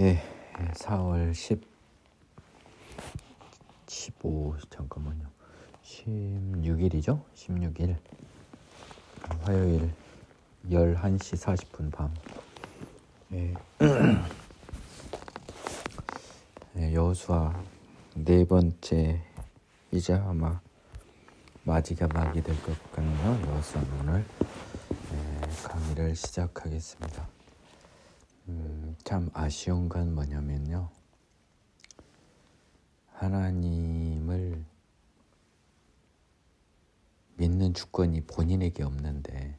예, 4월 15 잠깐만요. 16일이죠? 16일 화요일 11시 40분 밤. 예, 여호수아 네 번째 이제 아마 맞이가 막이 될 것 같네요. 여호수아 오늘 강의를 시작하겠습니다. 참 아쉬운 건 뭐냐면요. 하나님을 믿는 주권이 본인에게 없는데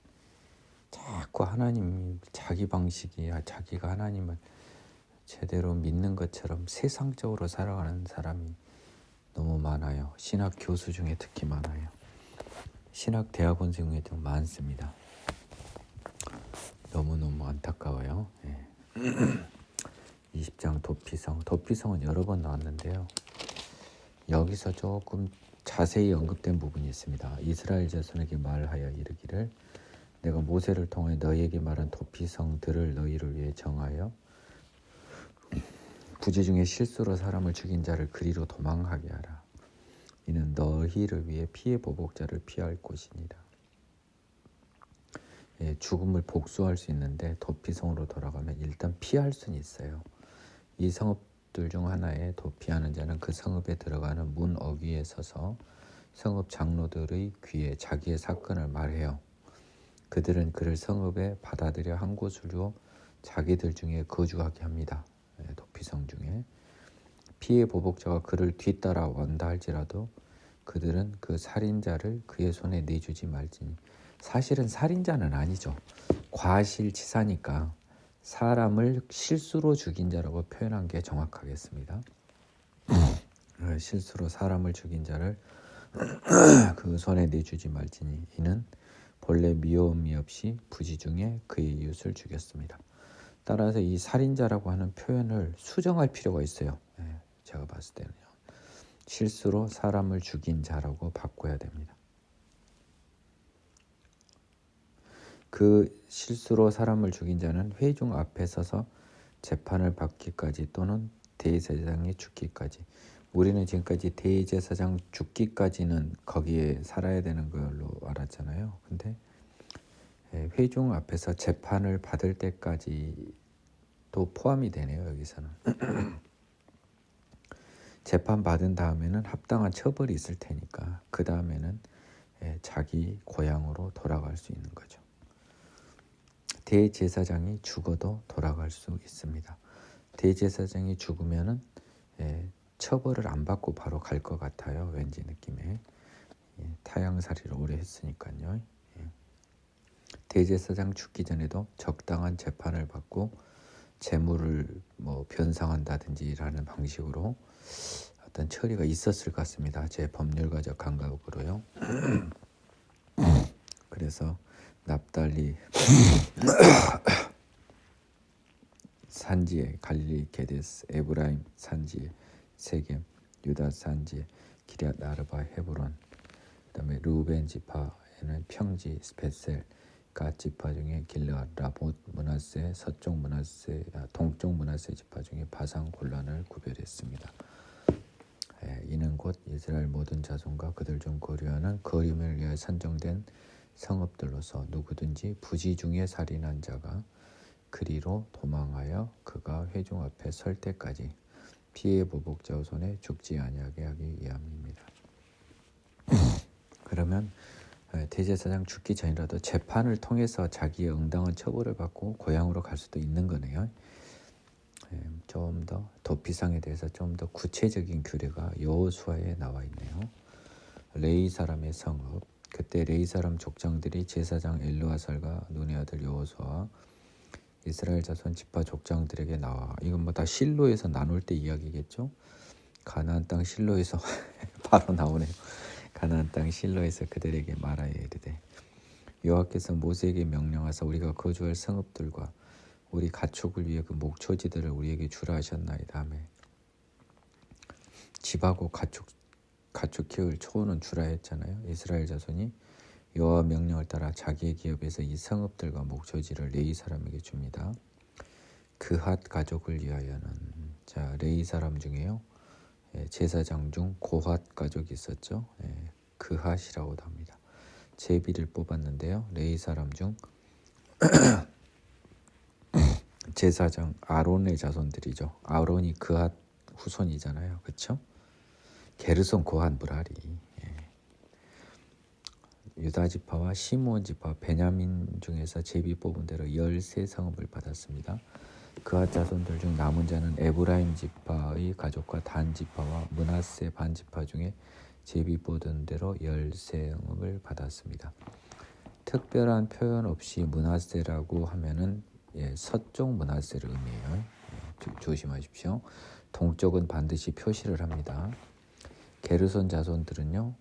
자꾸 하나님이 자기 방식이 자기가 하나님을 제대로 믿는 것처럼 세상적으로 살아가는 사람이 너무 많아요. 신학 교수 중에 특히 많아요. 신학 대학원 중에도 많습니다. 너무너무 안타까워요. 20장 도피성은 여러 번 나왔는데요. 여기서 조금 자세히 언급된 부분이 있습니다. 이스라엘 자손에게 말하여 이르기를 내가 모세를 통해 너희에게 말한 도피성들을 너희를 위해 정하여 부지 중에 실수로 사람을 죽인 자를 그리로 도망하게 하라. 이는 너희를 위해 피해 보복자를 피할 곳이니라. 죽음을 복수할 수 있는데 도피성으로 돌아가면 일단 피할 수는 있어요. 이 성읍들 중 하나에 도피하는 자는 그 성읍에 들어가는 문 어귀에 서서 성읍 장로들의 귀에 자기의 사건을 말해요. 그들은 그를 성읍에 받아들여 한 곳으로 자기들 중에 거주하게 합니다. 도피성 중에 피해 보복자가 그를 뒤따라 온다 할지라도 그들은 그 살인자를 그의 손에 내주지 말지니. 사실은 살인자는 아니죠. 과실치사니까 사람을 실수로 죽인 자라고 표현한 게 정확하겠습니다. 실수로 사람을 죽인 자를 그 손에 내주지 말지니 이는 본래 미움이 없이 부지 중에 그의 이웃을 죽였습니다. 따라서 이 살인자라고 하는 표현을 수정할 필요가 있어요. 제가 봤을 때는요. 실수로 사람을 죽인 자라고 바꿔야 됩니다. 그 실수로 사람을 죽인 자는 회중 앞에 서서 재판을 받기까지 또는 대제사장이 죽기까지. 우리는 지금까지 대제사장 죽기까지는 거기에 살아야 되는 걸로 알았잖아요. 근데 회중 앞에서 재판을 받을 때까지도 포함이 되네요. 여기서는. 재판 받은 다음에는 합당한 처벌이 있을 테니까 그 다음에는 자기 고향으로 돌아갈 수 있는 거죠. 대제사장이 죽어도 돌아갈 수 있습니다. 대제사장이 죽으면은 처벌을 안 받고 바로 갈 것 같아요. 왠지 느낌에. 타향살이를 오래 했으니까요. 대제사장 죽기 전에도 적당한 재판을 받고 재물을 변상한다든지라는 방식으로 어떤 처리가 있었을 것 같습니다. 제 법률가적 감각으로요. 그래서 납달리 산지에 갈릴리 게데스 에브라임 산지에 세겜 유다 산지에 기럇 아르바 헤브론 그다음에 루벤 지파에는 평지 스벳셀 갓 지파 중에 길르앗 라봇 므낫세 동쪽 므낫세 지파 중에 바산 골란을 구별했습니다. 이는 곧 이스라엘 모든 자손과 그들 중 거류하는 거림을 위하여 선정된 성읍들로서 누구든지 부지 중에 살인한 자가 그리로 도망하여 그가 회중 앞에 설 때까지 피해 보복자 손에 죽지 아니하게 하기 위함입니다. 그러면 대제사장 죽기 전이라도 재판을 통해서 자기의 응당한 처벌을 받고 고향으로 갈 수도 있는 거네요. 좀 더 도피상에 대해서 좀 더 구체적인 규례가 여호수아에 나와 있네요. 레위 사람의 성읍. 그때 레위 사람 족장들이 제사장 엘르아살과 눈의 아들 여호수아 이스라엘 자손 지파 족장들에게 나와. 이건 다 실로에서 나눌 때 이야기겠죠. 가나안 땅 실로에서 바로 나오네요. 가나안 땅 실로에서 그들에게 말하여 이르되 여호와께서 모세에게 명령하사 우리가 거주할 성읍들과 우리 가축을 위해 그 목초지들을 우리에게 주라 하셨나이다 하매 집하고 가축 키울 초는 주라 했잖아요. 이스라엘 자손이 여호와 명령을 따라 자기의 기업에서 이 성읍들과 목초지를 레위 사람에게 줍니다. 그핫 가족을 위하여는 자 레위 사람 중에요. 제사장 중 고핫 가족이 있었죠. 그핫이라고도 합니다. 제비를 뽑았는데요. 레위 사람 중 제사장 아론의 자손들이죠. 아론이 그핫 후손이잖아요. 그렇죠? 게르손 고핫 무라리. 유다 지파와 시므온 지파 베냐민 중에서 제비 뽑은 대로 13성읍을 받았습니다. 그핫 자손들 중 남은 자는 에브라임 지파의 가족과 단 지파와 므낫세 반 지파 중에 제비 뽑은 대로 13성읍을 받았습니다. 특별한 표현 없이 므낫세라고 하면은 서쪽 므낫세를 의미해요. 조심하십시오. 동쪽은 반드시 표시를 합니다. 게르손 자손들은요.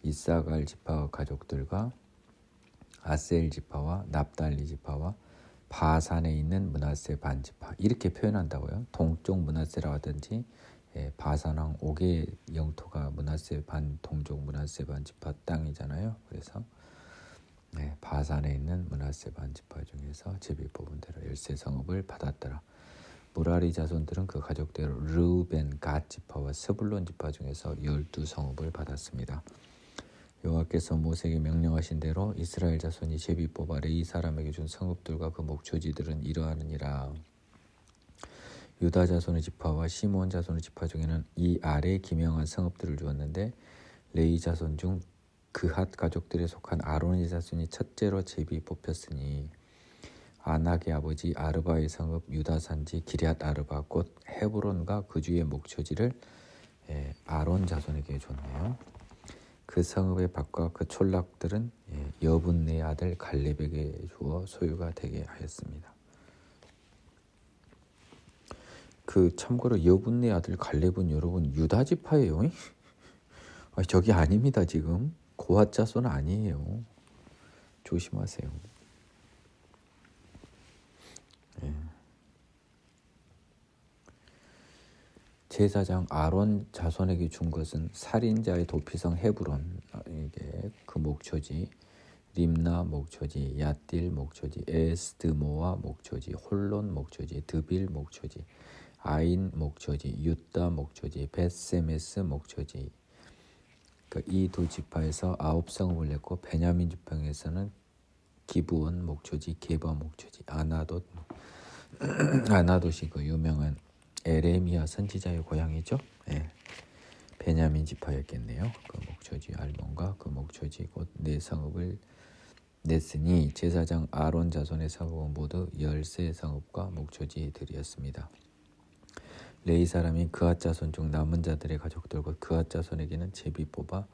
이사갈 지파 가족들과 아셀 지파와 납달리 지파와 바산에 있는 므낫세 반 지파 이렇게 표현한다고요. 동쪽 므낫세라고 하든지 바산 왕 옥의 영토가 므낫세 반 동쪽 므낫세 반 지파 땅이잖아요. 그래서 바산에 있는 므낫세 반 지파 중에서 제비 뽑은 대로 13성읍을 받았더라. 무라리 자손들은 그 가족대로 르우벤 갓 지파와 스불론 지파 중에서 12성읍을 받았습니다. 여호와께서 모세에게 명령하신 대로 이스라엘 자손이 제비 뽑아 레위 사람에게 준 성읍들과 그 목초지들은 이러하느니라. 유다 자손의 지파와 시므온 자손의 지파 중에는 이 아래 기명한 성읍들을 주었는데 레위 자손 중 그핫 가족들에 속한 아론의 자손이 첫째로 제비 뽑혔으니 아낙의 아버지 아르바의 성읍 유다 산지 기럇 아르바 곧 헤브론과 그 주의 목초지를 아론 자손에게 줬네요. 그 성읍의 밭과 그 촌락들은 여분네 아들 갈렙에게 주어 소유가 되게 하였습니다. 그 참고로 여분네 아들 갈렙은 여러분 유다 지파예요. 저기 아닙니다. 지금 고핫 자손 아니에요. 조심하세요. 제사장 아론 자손에게 준 것은 살인자의 도피성 헤브론 이게 그 목초지, 림나 목초지, 야딜 목초지, 에스드모아 목초지, 홀론 목초지, 드빌 목초지, 아인 목초지, 유다 목초지, 벳세메스 목초지. 이 두 지파에서 9성읍을 냈고 베냐민 지파에서는 기브온 목초지, 게바 목초지, 아나돗이 그 유명한 에레미야 선지자의 고향이죠. 베냐민 지파였겠네요. 그 목초지 알몬과 그 목초지 곧 네 성읍을 냈으니 제사장 아론 자손의 성읍은 모두 13성읍과 목초지들이었습니다. 레위 사람이 그핫 자손 중 남은 자들의 가족들과 그핫 자손에게는 제비 뽑아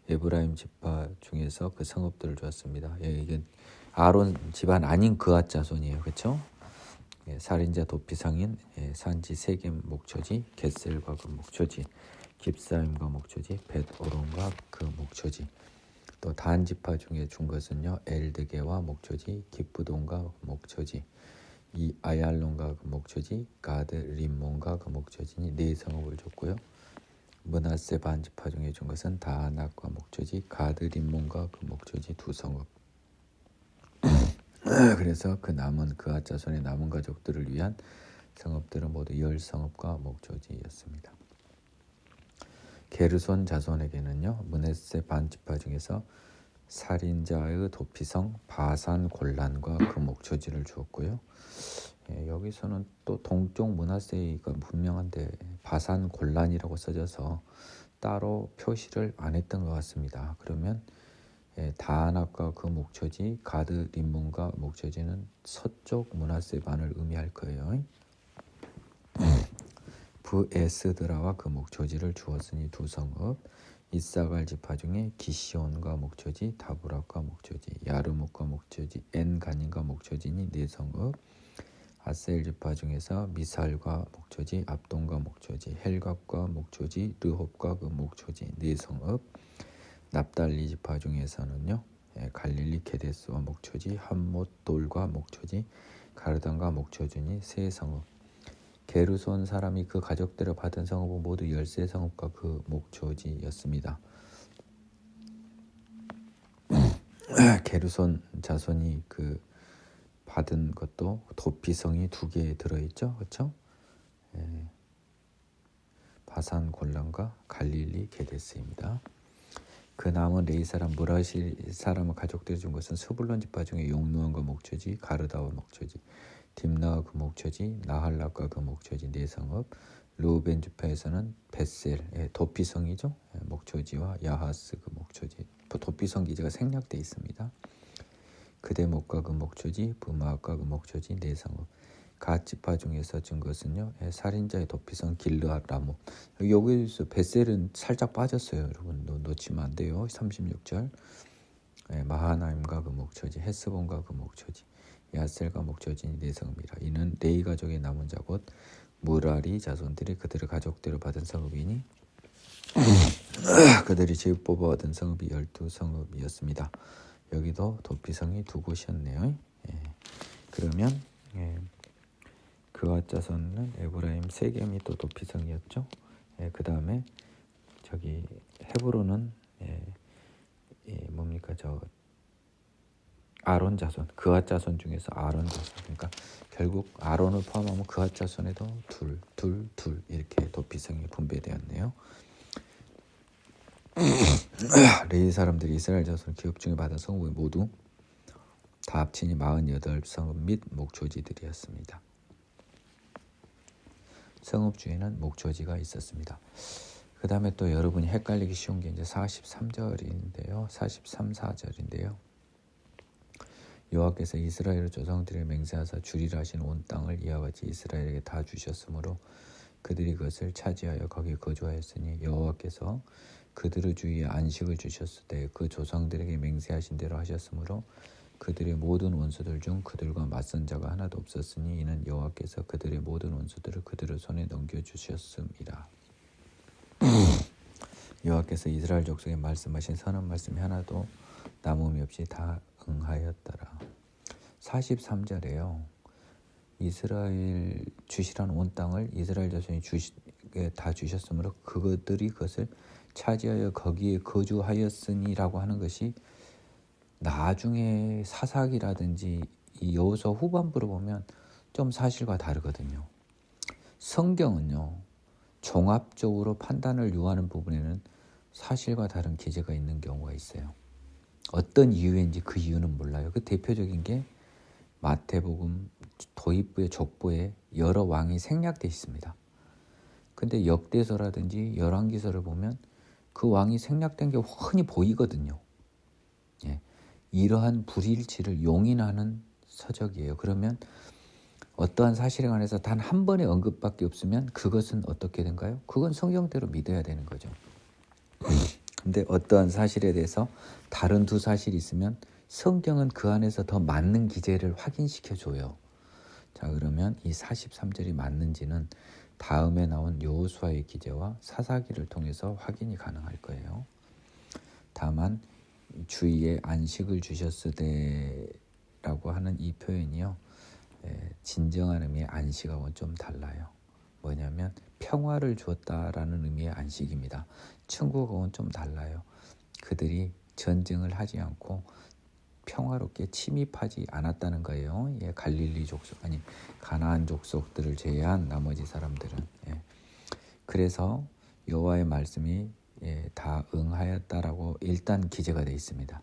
에브라임 지파 중에서 그 성읍들을 주었습니다. 이게 아론 집안 아닌 그핫 자손이에요. 그렇죠? 살인자 도피상인 산지 세겜 목초지, 겟셀과 그 목초지, 깁사임과 목초지, 벳오론과 그 목초지. 또 단 지파 중에 준 것은요 엘드게와 목초지, 깁부돈과 목초지, 이 아얄론과 그 목초지, 가드 림몬과 그 목초지니 네 성읍을 줬고요. 므낫세 반 지파 중에 준 것은 다낙과 목초지, 가드 림몬과 그 목초지 두 성읍. 그래서 그 남은 그핫 자손의 남은 가족들을 위한 성읍들은 모두 10성읍과 목초지였습니다. 게르손 자손에게는요 므낫세 반 지파 중에서 살인자의 도피성 바산 골란과 그 목초지를 주었고요. 여기서는 또 동쪽 므낫세가 분명한데 바산 골란이라고 써져서 따로 표시를 안 했던 것 같습니다. 그러면 다낙과 그 목초지, 가드 림몬과 목초지는 서쪽 므낫세 반을 의미할 거예요. 브에스드라와 그 목초지를 주었으니 두 성읍, 이사갈 지파 중에 기시온과 목초지, 다브락과 목초지, 야르묵과 목초지, 엔가닌과 목초지니 네 성읍, 아셀 지파 중에서 미살과 목초지, 압돈과 목초지, 헬갑과 목초지, 르홉과 그 목초지 네 성읍, 납달리 지파 중에서는요 갈릴리 게데스와 목초지, 함못 돌과 목초지, 가르단과 목초지니 세 성읍. 게르손 사람이 그 가족들을 받은 성읍은 모두 13성읍과 그 목초지였습니다. 게르손 자손이 그 받은 것도 도피성이 2개 들어있죠, 그렇죠? 바산 골란과 갈릴리 게데스입니다. 그 남은 레위 사람 무라시 사람을 가족들이 준 것은 스불론 지파 중에 용누원과 목초지, 가르다와 목초지, 딥나와 그 목초지, 나할락과 그 목초지 4성읍. 루벤 지파에서는 벳셀, 도피성이죠, 목초지와 야하스 그 목초지. 도피성 기지가 생략되어 있습니다. 그대목과 그 목초지, 부마과 그 목초지 4성읍. 갓 지파 중에서 준 것은요, 살인자의 도피성 길르앗 라모. 여기서 벳셀은 살짝 빠졌어요. 여러분 놓치면 안 돼요. 36절. 마하나임과 그 목초지, 헤스본과 그 목초지, 야셀과 목초지 4성읍이라. 이는 레위 가족의 남은 자 곧 무라리 자손들이 그들의 가족대로 받은 성읍이니 그들이 지읍 뽑아 얻은 성읍이 12성읍이었습니다. 여기도 도피성이 2곳이었네요. 그러면 그앗 자손은 에브라임 세겜이 또 도피성이었죠. 그 다음에 저기 헤브론은 뭡니까, 저 아론 자손, 그앗 자손 중에서 아론 자손. 그러니까 결국 아론을 포함하면 그앗 자손에도 둘 이렇게 도피성이 분배되었네요. 레위 사람들이 이스라엘 자손 기업 중에 받은 성읍이 모두 다 합치니 48성읍 및 목초지들이었습니다. 성읍 주에는 목초지가 있었습니다. 그 다음에 또 여러분이 헷갈리기 쉬운 게 이제 43절인데요. 43, 4절인데요. 여호와께서 이스라엘 조상들의 맹세하사 주리라 하신 온 땅을 이와 같이 이스라엘에게 다 주셨으므로 그들이 그것을 차지하여 거기 거주하였으니 여호와께서 그들의 주위에 안식을 주셨을 때 그 조상들에게 맹세하신 대로 하셨으므로 그들의 모든 원수들 중 그들과 맞선 자가 하나도 없었으니 이는 여호와께서 그들의 모든 원수들을 그들의 손에 넘겨주셨음이라. 여호와께서 이스라엘 족속에 말씀하신 선한 말씀이 하나도 남음이 없이 다 응하였더라. 43절에요. 이스라엘 주시란 온 땅을 이스라엘 자손이 다 주셨으므로 그들이 그것을 차지하여 거기에 거주하였으니라고 하는 것이 나중에 사사기라든지 이 여호수아 후반부로 보면 좀 사실과 다르거든요. 성경은요, 종합적으로 판단을 요하는 부분에는 사실과 다른 기재가 있는 경우가 있어요. 어떤 이유인지 그 이유는 몰라요. 그 대표적인 게 마태복음 도입부의 족보에 여러 왕이 생략되어 있습니다. 근데 역대서라든지 열왕기서를 보면 그 왕이 생략된 게 훤히 보이거든요. 이러한 불일치를 용인하는 서적이에요. 그러면 어떠한 사실에 관해서 단 한 번의 언급밖에 없으면 그것은 어떻게 된가요? 그건 성경대로 믿어야 되는 거죠. 근데 어떠한 사실에 대해서 다른 2 사실이 있으면 성경은 그 안에서 더 맞는 기재를 확인시켜줘요. 자, 그러면 이 43절이 맞는지는 다음에 나온 여호수아의 기재와 사사기를 통해서 확인이 가능할 거예요. 다만 주위에 안식을 주셨으되라고 하는 이 표현이요, 진정한 의미의 안식하고는 좀 달라요. 뭐냐면 평화를 주었다라는 의미의 안식입니다. 천국하고는 좀 달라요. 그들이 전쟁을 하지 않고 평화롭게 침입하지 않았다는 거예요. 갈릴리 족속, 아니 가나안 족속들을 제외한 나머지 사람들은. 그래서 여호와의 말씀이 다 응하였다라고 일단 기재가 되어 있습니다.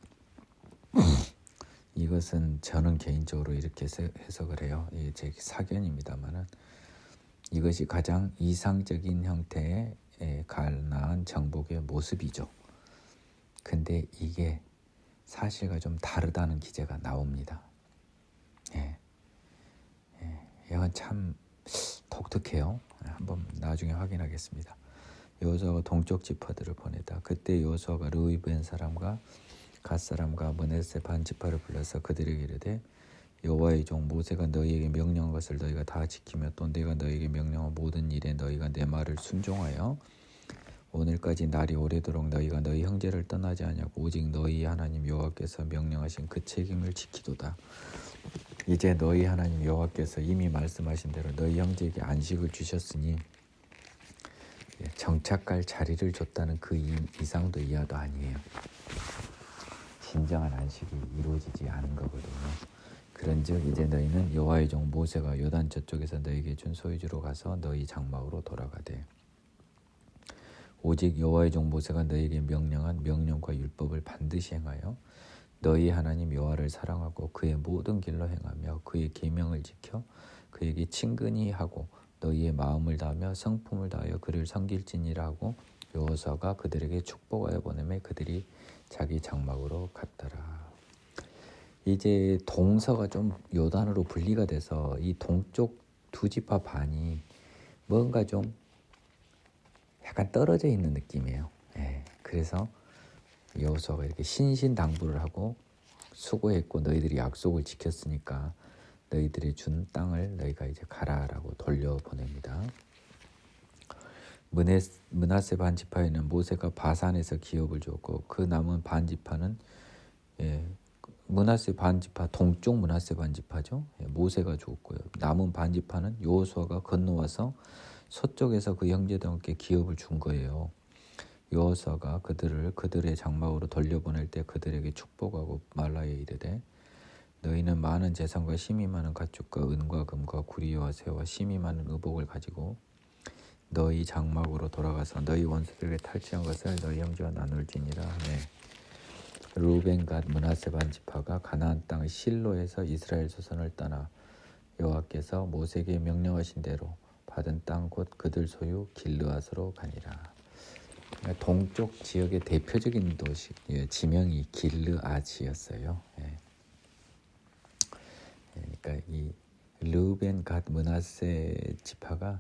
이것은 저는 개인적으로 이렇게 해석을 해요. 제 사견입니다만은 이것이 가장 이상적인 형태의 가나안 정복의 모습이죠. 근데 이게 사실과 좀 다르다는 기재가 나옵니다. 이건 참 독특해요. 한번 나중에 확인하겠습니다. 여호수아가 동쪽 지파들을 보내다. 그때 여호수아가 르우벤 사람과 갓 사람과 므낫세 반 지파를 불러서 그들에게 이르되 여호와의 종 모세가 너희에게 명령한 것을 너희가 다 지키며 또 내가 너희에게 명령한 모든 일에 너희가 내 말을 순종하여 오늘까지 날이 오래도록 너희가 너희 형제를 떠나지 아니하고 오직 너희 하나님 여호와께서 명령하신 그 책임을 지키도다. 이제 너희 하나님 여호와께서 이미 말씀하신 대로 너희 형제에게 안식을 주셨으니 정착할 자리를 줬다는 그 이상도 이하도 아니에요. 진정한 안식이 이루어지지 않은 거거든요. 그런즉 이제 너희는 여호와의 종 모세가 요단 저쪽에서 너희에게 준 소유지로 가서 너희 장막으로 돌아가되 오직 여호와의 종 모세가 너희에게 명령한 명령과 율법을 반드시 행하여 너희 하나님 여호와를 사랑하고 그의 모든 길로 행하며 그의 계명을 지켜 그에게 친근히 하고 너희의 마음을 다하며 성품을 다하여 그를 섬길지니라 하고 여호수아가 그들에게 축복하여 보내매 그들이 자기 장막으로 갔더라. 이제 동서가 좀 요단으로 분리가 돼서 이 동쪽 두 지파 반이 뭔가 좀 약간 떨어져 있는 느낌이에요. 그래서 여호수아가 이렇게 신신당부를 하고 수고했고 너희들이 약속을 지켰으니까 너희들이 준 땅을 너희가 이제 가라라고 돌려보냅니다. 므낫세 반지파에는 모세가 바산에서 기업을 주었고 그 남은 반지파는 므낫세 반지파 동쪽 므낫세 반지파죠. 모세가 주었고요. 남은 반지파는 여호수아가 건너와서 서쪽에서 그 형제들과 함께 기업을 준 거예요. 여호수아가 그들의 장막으로 돌려보낼 때 그들에게 축복하고 말라에 이르되 너희는 많은 재산과 힘이 많은 가축과 은과 금과 구리와 새와 힘이 많은 의복을 가지고 너희 장막으로 돌아가서 너희 원수들에게 탈취한 것을 너희 형제와 나눌지니라 하매 루벤 갓 므낫세 반지파가 가나안 땅 실로에서 이스라엘 조선을 떠나 여호와께서 모세에게 명령하신 대로 받은 땅 곧 그들 소유 길르앗으로 가니라. 동쪽 지역의 대표적인 도시 지명이 길르앗이었어요. 그러니까 이 르벤 갓 므낫세 지파가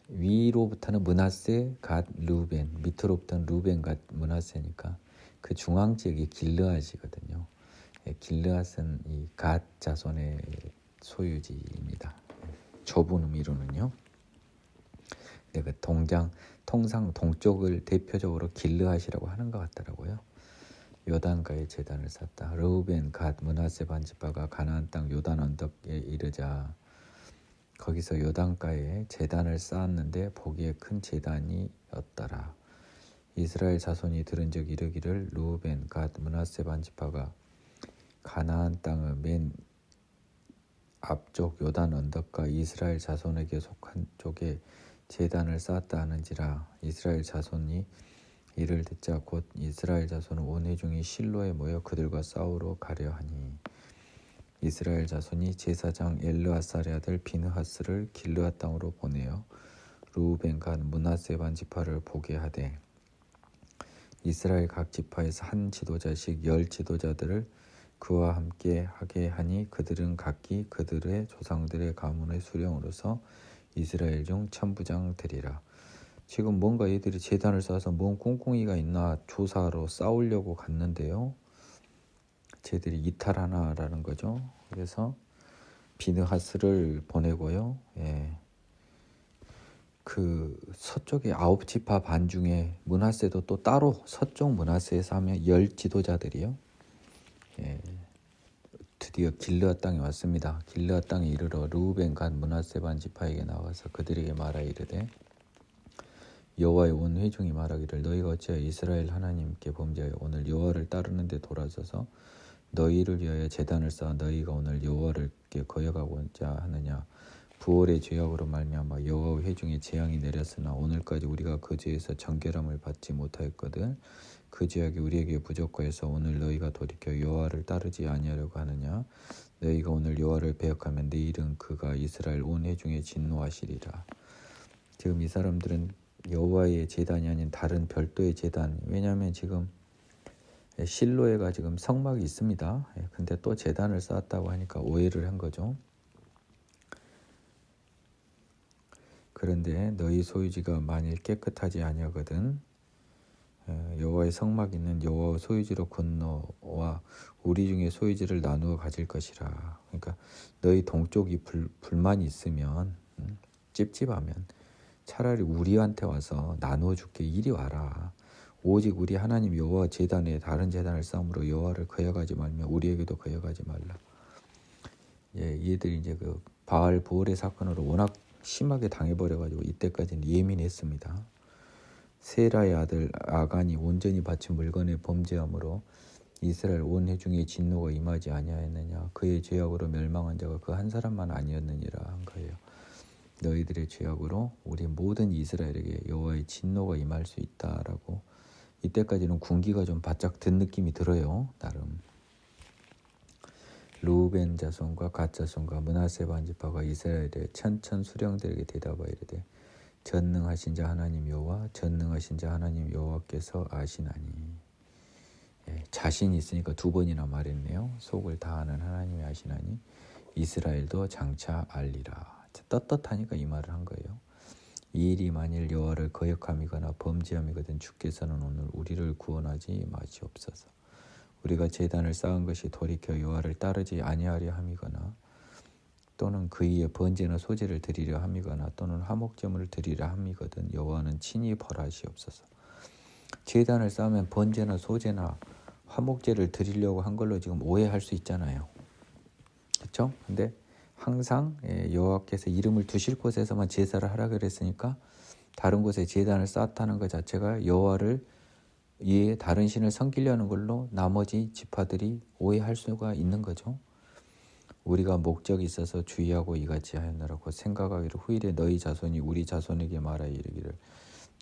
위로부터는 므낫세 갓 르벤, 밑으로부터는 르벤 갓 므낫세니까 그 중앙 지역이 길르앗이거든요. 길르앗은 이 갓 자손의 소유지입니다. 좁은 의미로는요. 그 통상 동쪽을 대표적으로 길르앗이라고 하는 것 같더라고요. 요단가에 제단을 쌓았다. 르우벤 갓 므낫세 반지파가 가나안 땅 요단 언덕에 이르자 거기서 요단가에 제단을 쌓았는데 보기에 큰 제단이었더라. 이스라엘 자손이 들은즉 이르기를 르우벤 갓 므낫세 반지파가 가나안 땅의 맨 앞쪽 요단 언덕과 이스라엘 자손에게 속한 쪽에 제단을 쌓았다 하는지라. 이스라엘 자손이 이를 듣자 곧 이스라엘 자손은 온 회중이 실로에 모여 그들과 싸우러 가려 하니 이스라엘 자손이 제사장 엘르아살의 아들 비느하스를 길르앗 땅으로 보내어 르우벤 갓 므낫세 반지파를 보게 하되 이스라엘 각 지파에서 한 지도자씩 10 지도자들을 그와 함께 하게 하니 그들은 각기 그들의 조상들의 가문의 수령으로서 이스라엘 중 천부장 되리라. 지금 뭔가 얘들이 제단을 쌓아서 뭔 꿍꿍이가 있나 조사하러 싸우려고 갔는데요. 쟤들이 이탈하나라는 거죠. 그래서 비느하스를 보내고요. 그 서쪽의 9지파 반 중에 므낫세도 또 따로 서쪽 므낫세에서 하면 10 지도자들이요. 드디어 길르앗 땅에 왔습니다. 길르앗 땅에 이르러 르우벤 갓 므낫세 반지파에게 나와서 그들에게 말하 이르되 여호와의 온 회중이 말하기를 너희가 어찌하여 이스라엘 하나님께 범죄하여 오늘 여호와를 따르는 데 돌아서서 너희를 위하여 제단을 쌓아 너희가 오늘 여호와를 거역하고자 하느냐. 부월의 죄악으로 말미암아 여호와 회중에 재앙이 내렸으나 오늘까지 우리가 그 죄에서 정결함을 받지 못하였거든. 그 죄악이 우리에게 부족하여서 오늘 너희가 돌이켜 여호와를 따르지 아니하려고 하느냐. 너희가 오늘 여호와를 배역하면 내일은 그가 이스라엘 온 회중에 진노하시리라. 지금 이 사람들은 여호와의 제단이 아닌 다른 별도의 제단, 왜냐하면 지금 실로에가 지금 성막이 있습니다. 근데 또 제단을 쌓았다고 하니까 오해를 한 거죠. 그런데 너희 소유지가 만일 깨끗하지 아니하거든 여호와의 성막이 있는 여호와 소유지로 건너와 우리 중에 소유지를 나누어 가질 것이라. 그러니까 너희 동쪽이 불만이 있으면 찝찝하면 차라리 우리한테 와서 나누어 줄게. 이리 와라. 오직 우리 하나님 여호와 제단에 다른 제단을 쌓음으로 여호와를 거역하지 말며 우리에게도 거역하지 말라. 얘들이 이제 그 바알 부올의 사건으로 워낙 심하게 당해버려가지고 이때까지는 예민했습니다. 세라의 아들 아간이 온전히 바친 물건에 범죄함으로 이스라엘 온 회중의 진노가 임하지 아니하였느냐. 그의 죄악으로 멸망한 자가 그 한 사람만 아니었느니라 한 거예요. 너희들의 죄악으로 우리 모든 이스라엘에게 여호와의 진노가 임할 수 있다라고. 이때까지는 군기가 좀 바짝 든 느낌이 들어요. 나름. 루벤 자손과 갓 자손과 므낫세 반지파가 이스라엘의 천천 수령들에게 대답하여 이르되 전능하신 자 하나님 여호와 전능하신 자 하나님 여호와께서 아시나니. 자신이 있으니까 두 번이나 말했네요. 속을 다하는 하나님이 아시나니 이스라엘도 장차 알리라. 떳떳하니까 이 말을 한 거예요. 이 일이 만일 여호와를 거역함이거나 범죄함이거든 주께서는 오늘 우리를 구원하지 마시옵소서. 우리가 제단을 쌓은 것이 돌이켜 여호와를 따르지 아니하려 함이거나 또는 그이에 번제나 소제를 드리려 함이거나 또는 화목제물을 드리려 함이거든 여호와는 친히 벌하시옵소서. 제단을 쌓으면 번제나 소제나 화목제를 드리려고 한 걸로 지금 오해할 수 있잖아요. 그렇죠? 근데 항상 여호와께서 이름을 두실 곳에서만 제사를 하라 그랬으니까 다른 곳에 제단을 쌓았다는 것 자체가 여호와를 이에 다른 신을 섬기려는 걸로 나머지 지파들이 오해할 수가 있는 거죠. 우리가 목적이 있어서 주의하고 이같이 하였노라고 생각하기를 후일에 너희 자손이 우리 자손에게 말하여 이르기를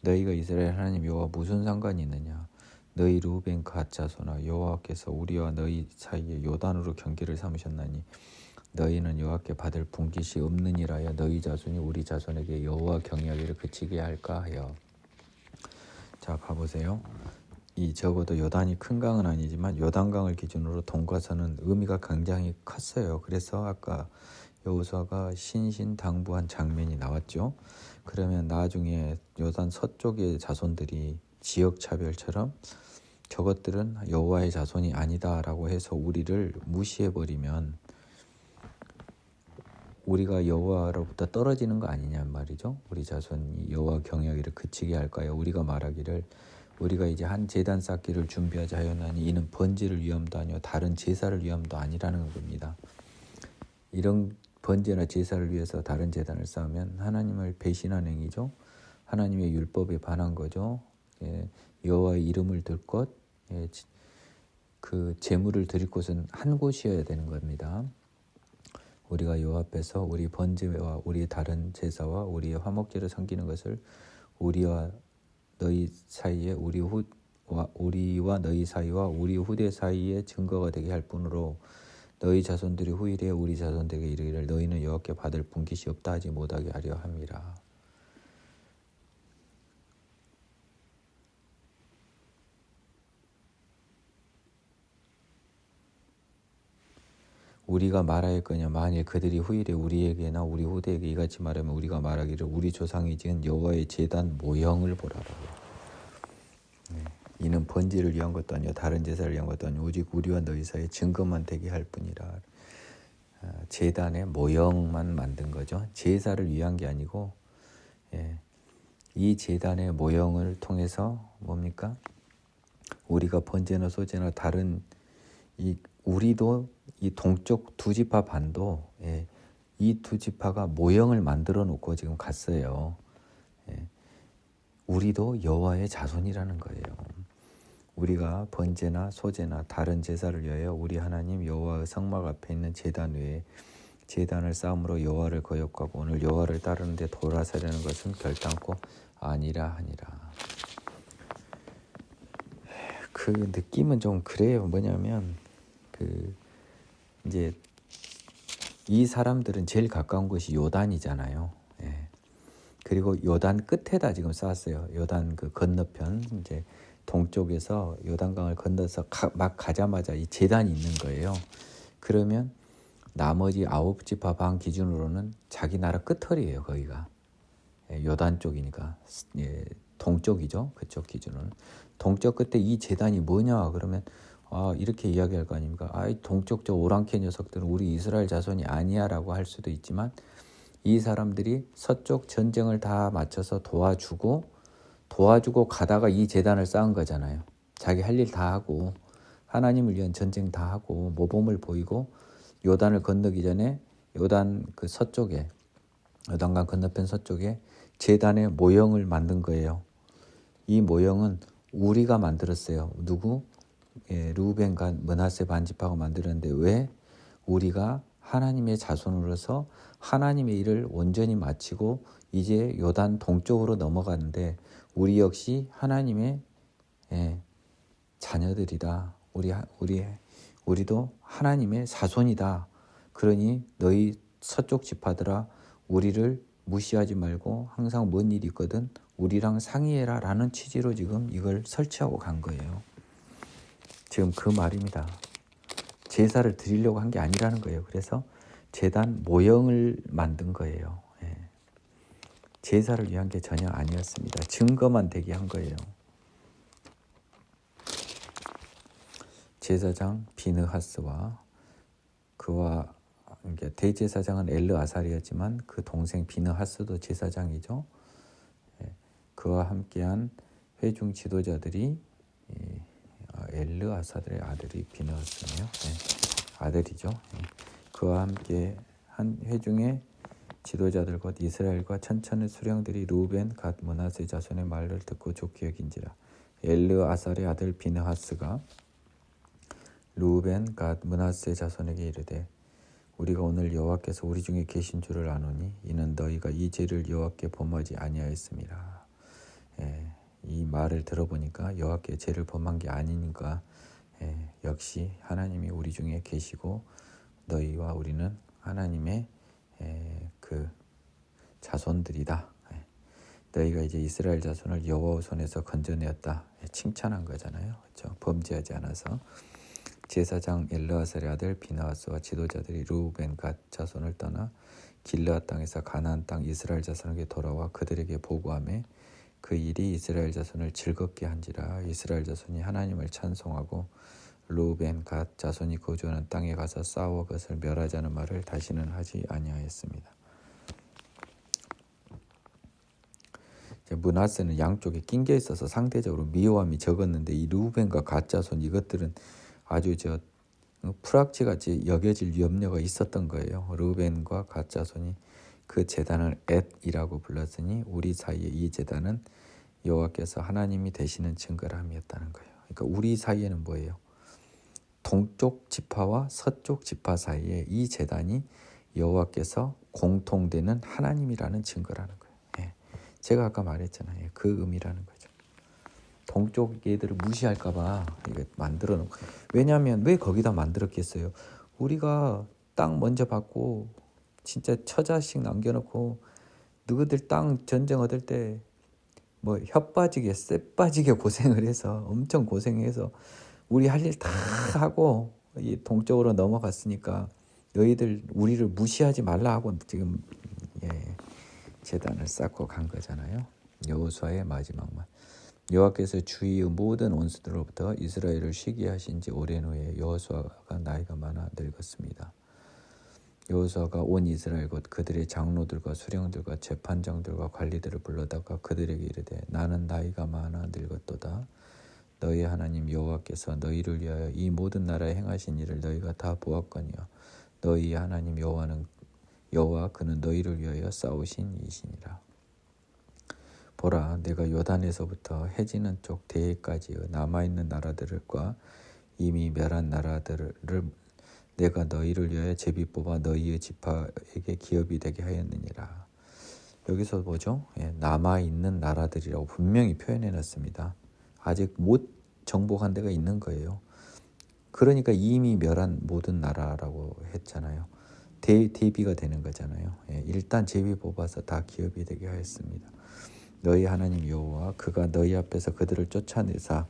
너희가 이스라엘 하나님 여호와 무슨 상관이 있느냐. 너희 루벤 갓 자손아 여호와께서 우리와 너희 사이에 요단으로 경계를 삼으셨나니 너희는 여호와께 받을 분깃이 없느니라야 너희 자손이 우리 자손에게 여호와 경외하기를 그치게 할까 하여. 자 봐보세요. 이 적어도 요단이 큰 강은 아니지만 요단강을 기준으로 동과서는 의미가 굉장히 컸어요. 그래서 아까 여호수아가 신신당부한 장면이 나왔죠. 그러면 나중에 요단 서쪽의 자손들이 지역차별처럼 저것들은 여호와의 자손이 아니다라고 해서 우리를 무시해버리면 우리가 여호와로부터 떨어지는 거 아니냔 말이죠. 우리 자손이 여호와 경외하기를 그치게 할까요? 우리가 말하기를 우리가 이제 한 제단 쌓기를 준비하자 하였나니 이는 번제를 위함도 아니요 다른 제사를 위함도 아니라는 겁니다. 이런 번제나 제사를 위해서 다른 제단을 쌓으면 하나님을 배신한 행위죠. 하나님의 율법에 반한 거죠. 여호와의 이름을 들 것, 그 제물을 드릴 곳은 한 곳이어야 되는 겁니다. 우리가 여호와 앞에서 우리 번제와 우리 다른 제사와 우리의 화목제를 섬기는 것을 우리와 너희 사이에 우리와 너희 사이와 우리 후대 사이에 증거가 되게 할 뿐으로 너희 자손들이 후일에 우리 자손들에게 이르기를 너희는 여호와께 받을 분깃이 없다 하지 못하게 하려 함이라. 우리가 말하였거냐 만일 그들이 후일에 우리에게나 우리 후대에게 이같이 말하면 우리가 말하기를 우리 조상이 지은 여호와의 제단 모형을 보라라. 이는 번제를 위한 것도 아니요 다른 제사를 위한 것도 아니요 오직 우리와 너희 사이에 증거만 되게 할 뿐이라. 제단의 모형만 만든 거죠. 제사를 위한 게 아니고 이 제단의 모형을 통해서 뭡니까? 우리가 번제나 소제나 다른 우리도 이 동쪽 두 지파 반도 이 두 지파가 모형을 만들어 놓고 지금 갔어요. 우리도 여호와의 자손이라는 거예요. 우리가 번제나 소제나 다른 제사를 위하여 우리 하나님 여호와의 성막 앞에 있는 제단 외에 제단을 쌓음으로 여호와를 거역하고 오늘 여호와를 따르는데 돌아서려는 것은 결단코 아니라 하니라. 그 느낌은 좀 그래요. 뭐냐면 이제 이 사람들은 제일 가까운 곳이 요단이잖아요. 그리고 요단 끝에다 지금 쌓았어요. 요단 그 건너편 이제 동쪽에서 요단강을 건너서 막 가자마자 이 제단이 있는 거예요. 그러면 나머지 9지파 반 기준으로는 자기 나라 끝털이에요. 거기가 요단 쪽이니까 동쪽이죠. 그쪽 기준은 동쪽 끝에 이 제단이 뭐냐 그러면 이렇게 이야기할 거 아닙니까? 동쪽 저 오랑캐 녀석들은 우리 이스라엘 자손이 아니야라고 할 수도 있지만 이 사람들이 서쪽 전쟁을 다 마쳐서 도와주고 가다가 이 제단을 쌓은 거잖아요. 자기 할 일 다 하고 하나님을 위한 전쟁 다 하고 모범을 보이고 요단을 건너기 전에 요단 그 서쪽에 요단강 건너편 서쪽에 제단의 모형을 만든 거예요. 이 모형은 우리가 만들었어요. 누구? 루벤 갓 므낫세 반집하고 만들었는데 왜 우리가 하나님의 자손으로서 하나님의 일을 온전히 마치고 이제 요단 동쪽으로 넘어가는데 우리 역시 하나님의 자녀들이다. 우리도 하나님의 자손이다. 그러니 너희 서쪽 지파들아 우리를 무시하지 말고 항상 뭔 일이 있거든 우리랑 상의해라 라는 취지로 지금 이걸 설치하고 간 거예요. 지금 그 말입니다. 제사를 드리려고 한 게 아니라는 거예요. 그래서 제단 모형을 만든 거예요. 제사를 위한 게 전혀 아니었습니다. 증거만 되게 한 거예요. 제사장 비느하스와 그와 대제사장은 엘르아살이었지만 그 동생 비느하스도 제사장이죠. 그와 함께한 회중 지도자들이 엘르아살의 아들이 비느하스네요. 아들이죠. 그와 함께 한 회중의 지도자들 곧 이스라엘과 천천의 수령들이 루벤 갓 므낫세 자손의 말을 듣고 좋게 여긴지라. 엘르아살의 아들 비느하스가 루벤 갓 므낫세 자손에게 이르되 우리가 오늘 여호와께서 우리 중에 계신 줄을 아노니 이는 너희가 이 죄를 여호와께 범하지 아니하였음이라. 이 말을 들어보니까 여호와께 죄를 범한 게 아니니까 역시 하나님이 우리 중에 계시고 너희와 우리는 하나님의 그 자손들이다. 너희가 이제 이스라엘 자손을 여호와 손에서 건져내었다. 칭찬한 거잖아요. 그렇죠? 범죄하지 않아서. 제사장 엘르아살의 아들 비느하스와 지도자들이 루벤 갓 자손을 떠나 길르앗 땅에서 가나안 땅 이스라엘 자손에게 돌아와 그들에게 보고하며 그 일이 이스라엘 자손을 즐겁게 한지라. 이스라엘 자손이 하나님을 찬송하고 루벤 갓 자손이 거주하는 땅에 가서 싸워 그것을 멸하자는 말을 다시는 하지 아니하였습니다. 므낫세는 양쪽에 낑겨 있어서 상대적으로 미워함이 적었는데 이 루벤과 갓 자손 이것들은 아주 프락치같이 여겨질 염려가 있었던 거예요. 루벤과 갓 자손이 그 제단을 엣이라고 불렀으니 우리 사이에 이 제단은 여호와께서 하나님이 되시는 증거람이었다는 거예요. 그러니까 우리 사이에는 뭐예요? 동쪽 지파와 서쪽 지파 사이에 이 제단이 여호와께서 공통되는 하나님이라는 증거라는 거예요. 제가 아까 말했잖아요. 그 의미라는 거죠. 동쪽 얘들을 무시할까봐 이거 만들어 놓고. 왜냐하면 왜 거기다 만들었겠어요? 우리가 땅 먼저 받고 진짜 처자식 남겨놓고 너희들 땅 전쟁 얻을 때 뭐 혀 빠지게 쇠 빠지게 고생을 해서 엄청 고생해서 우리 할 일 다 하고 이 동쪽으로 넘어갔으니까 너희들 우리를 무시하지 말라 하고 지금 제단을 쌓고 간 거잖아요. 여호수아의 마지막 말. 여호와께서 주위의 모든 원수들로부터 이스라엘을 쉬게 하신 지 오랜 후에 여호수아가 나이가 많아 늙었습니다. 여호수아가 온 이스라엘 곧 그들의 장로들과 수령들과 재판장들과 관리들을 불러다가 그들에게 이르되 나는 나이가 많아 늙었도다. 너희 하나님 여호와께서 너희를 위하여 이 모든 나라에 행하신 일을 너희가 다 보았거니와 너희 하나님 여호와 그는 너희를 위하여 싸우신 이시니라. 보라 내가 요단에서부터 해지는 쪽 대해까지 남아있는 나라들과 이미 멸한 나라들을 내가 너희를 위하여 제비 뽑아 너희의 지파에게 기업이 되게 하였느니라. 여기서 뭐죠? 남아있는 나라들이라고 분명히 표현해놨습니다. 아직 못 정복한 데가 있는 거예요. 그러니까 이미 멸한 모든 나라라고 했잖아요. 대비가 되는 거잖아요. 일단 제비 뽑아서 다 기업이 되게 하였습니다. 너희 하나님 여호와 그가 너희 앞에서 그들을 쫓아내사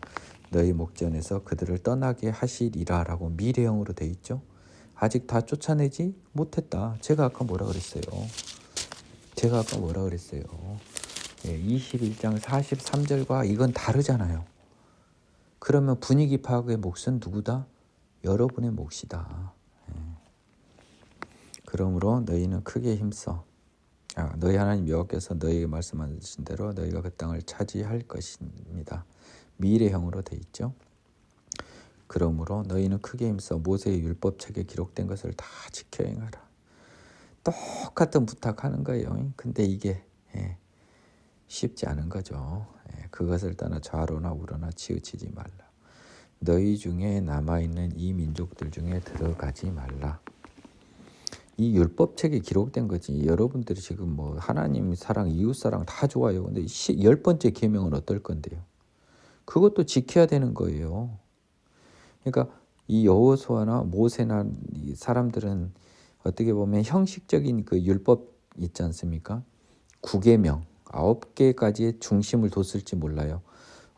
너희 목전에서 그들을 떠나게 하시리라 라고 미래형으로 돼 있죠. 아직 다 쫓아내지 못했다. 제가 아까 뭐라 그랬어요? 21장 43절과 이건 다르잖아요. 그러면 분위기 파악의 몫은 누구다? 여러분의 몫이다. 그러므로 너희는 크게 힘써. 너희 하나님 여호와께서 너희에게 말씀하신 대로 너희가 그 땅을 차지할 것입니다. 미래형으로 돼 있죠. 그러므로 너희는 크게 힘써 모세의 율법책에 기록된 것을 다 지켜 행하라. 똑같은 부탁하는 거예요. 근데 이게 쉽지 않은 거죠. 그것을 떠나 좌로나 우로나 치우치지 말라. 너희 중에 남아있는 이 민족들 중에 들어가지 말라. 이 율법책에 기록된 거지. 여러분들이 지금 뭐 하나님 사랑, 이웃 사랑 다 좋아요. 근데 10번째 계명은 어떨 건데요? 그것도 지켜야 되는 거예요. 그러니까 이 여호수아나 모세나 이 사람들은 어떻게 보면 형식적인 그 율법 있지 않습니까? 9계명, 9개까지의 중심을 뒀을지 몰라요.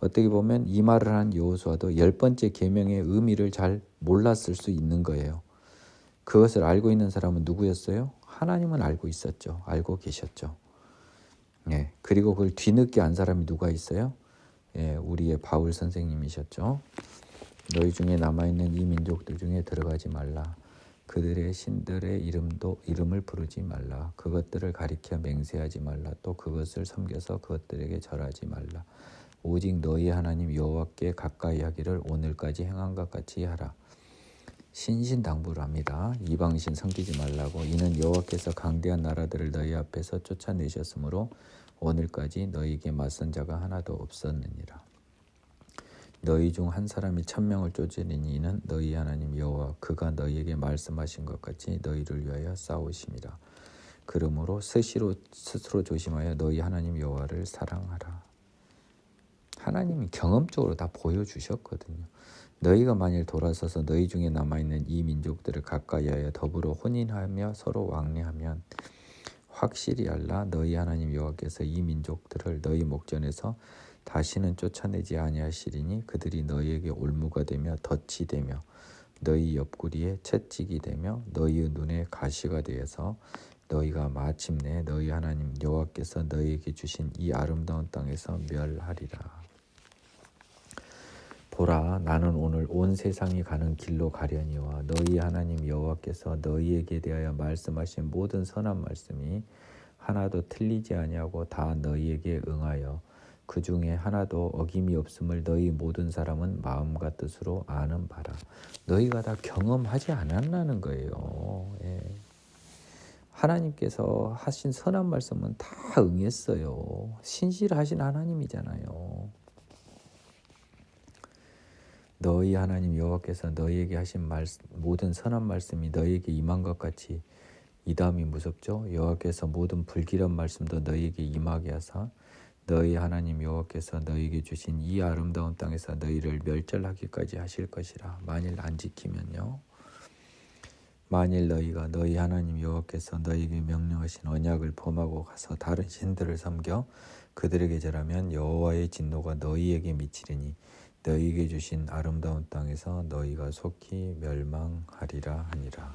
어떻게 보면 이 말을 한 여호수아도 10번째 계명의 의미를 잘 몰랐을 수 있는 거예요. 그것을 알고 있는 사람은 누구였어요? 하나님은 알고 있었죠. 알고 계셨죠. 예, 그리고 그걸 뒤늦게 안 사람이 누가 있어요? 예, 우리의 바울 선생님이셨죠. 너희 중에 남아있는 이 민족들 중에 들어가지 말라. 그들의 신들의 이름을 부르지 말라. 그것들을 가리켜 맹세하지 말라. 또 그것을 섬겨서 그것들에게 절하지 말라. 오직 너희 하나님 여호와께 가까이 하기를 오늘까지 행한 것 같이 하라. 신신당부를 합니다. 이방신 섬기지 말라고. 이는 여호와께서 강대한 나라들을 너희 앞에서 쫓아내셨으므로 오늘까지 너희에게 맞선 자가 하나도 없었느니라. 너희 중 한 사람이 1000명을 쫓으리니 이는 너희 하나님 여호와 그가 너희에게 말씀하신 것 같이 너희를 위하여 싸우심이라. 그러므로 스스로 조심하여 너희 하나님 여호와를 사랑하라. 하나님이 경험적으로 다 보여주셨거든요. 너희가 만일 돌아서서 너희 중에 남아있는 이 민족들을 가까이하여 더불어 혼인하며 서로 왕래하면 확실히 알라. 너희 하나님 여호와께서 이 민족들을 너희 목전에서 다시는 쫓아내지 아니하시리니 그들이 너희에게 올무가 되며 덫이 되며 너희 옆구리에 채찍이 되며 너희의 눈에 가시가 되어서 너희가 마침내 너희 하나님 여호와께서 너희에게 주신 이 아름다운 땅에서 멸하리라. 보라, 나는 오늘 온 세상이 가는 길로 가려니와 너희 하나님 여호와께서 너희에게 대하여 말씀하신 모든 선한 말씀이 하나도 틀리지 아니하고 다 너희에게 응하여 그 중에 하나도 어김이 없음을 너희 모든 사람은 마음과 뜻으로 아는 바라. 너희가 다 경험하지 않았나는 거예요. 예. 하나님께서 하신 선한 말씀은 다 응했어요. 신실하신 하나님이잖아요. 너희 하나님 여호와께서 너희에게 하신 모든 선한 말씀이 너희에게 임한 것 같이 이 다음이 무섭죠. 여호와께서 모든 불길한 말씀도 너희에게 임하게 하사 너희 하나님 여호와께서 너희에게 주신 이 아름다운 땅에서 너희를 멸절하기까지 하실 것이라. 만일 안 지키면요. 만일 너희가 너희 하나님 여호와께서 너희에게 명령하신 언약을 범하고 가서 다른 신들을 섬겨 그들에게 절하면 여호와의 진노가 너희에게 미치리니 너희에게 주신 아름다운 땅에서 너희가 속히 멸망하리라 하니라.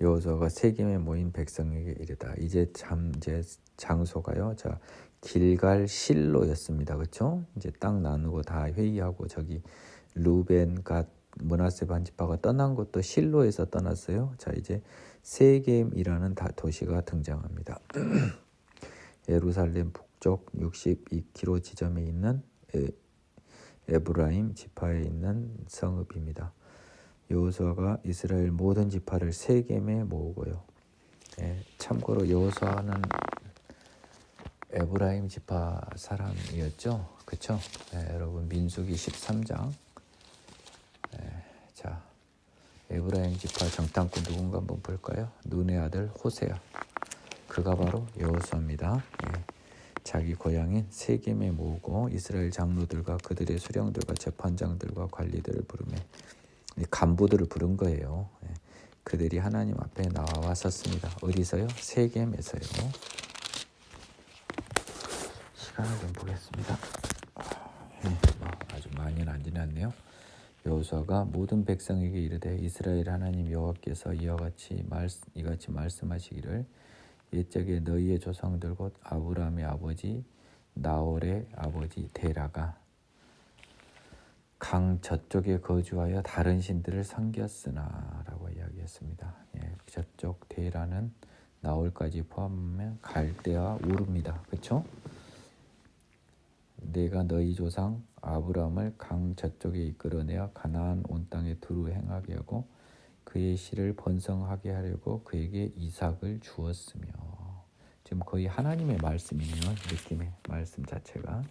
여호수아가 세겜에 모인 백성에게 이르다. 이제 장소가요. 자, 길갈 실로였습니다. 그렇죠? 이제 땅 나누고 다 회의하고 저기 루벤 갓 므낫세 반지파가 떠난 것도 실로에서 떠났어요. 자, 이제 세겜이라는 도시가 등장합니다. 예루살렘 북쪽 62km 지점에 있는 에브라임 지파에 있는 성읍입니다. 여호수아가 이스라엘 모든 지파를 세겜에 모으고요. 참고로 여호수아는 에브라임 지파 사람이었죠. 그렇죠? 여러분 민수기 13장. 자, 에브라임 지파 정탐꾼 누군가 한번 볼까요? 눈의 아들 호세아. 그가 바로 여호수아입니다. 자기 고향인 세겜에 모으고 이스라엘 장로들과 그들의 수령들과 재판장들과 관리들을 부르며 간부들을 부른 거예요. 그들이 하나님 앞에 나와 섰습니다. 어디서요? 세겜에서요. 시간을 좀 보겠습니다. 아주 많이는 안 지났네요. 여호수아가 모든 백성에게 이르되 이스라엘 하나님 여호와께서 이같이 말씀하시기를 옛적에 너희의 조상들 곧 아브라함의 아버지 나홀의 아버지 데라가 강 저쪽에 거주하여 다른 신들을 섬겼으나 라고 이야기했습니다. 저쪽 데라는 나홀까지 포함하면 갈대와 우르입니다. 그렇죠? 내가 너희 조상 아브라함을 강 저쪽에 이끌어내어 가나안 온 땅에 두루 행하게 하고 그의 씨를 번성하게 하려고 그에게 이삭을 주었으며. 지금 거의 하나님의 말씀이네요. 느낌의 말씀 자체가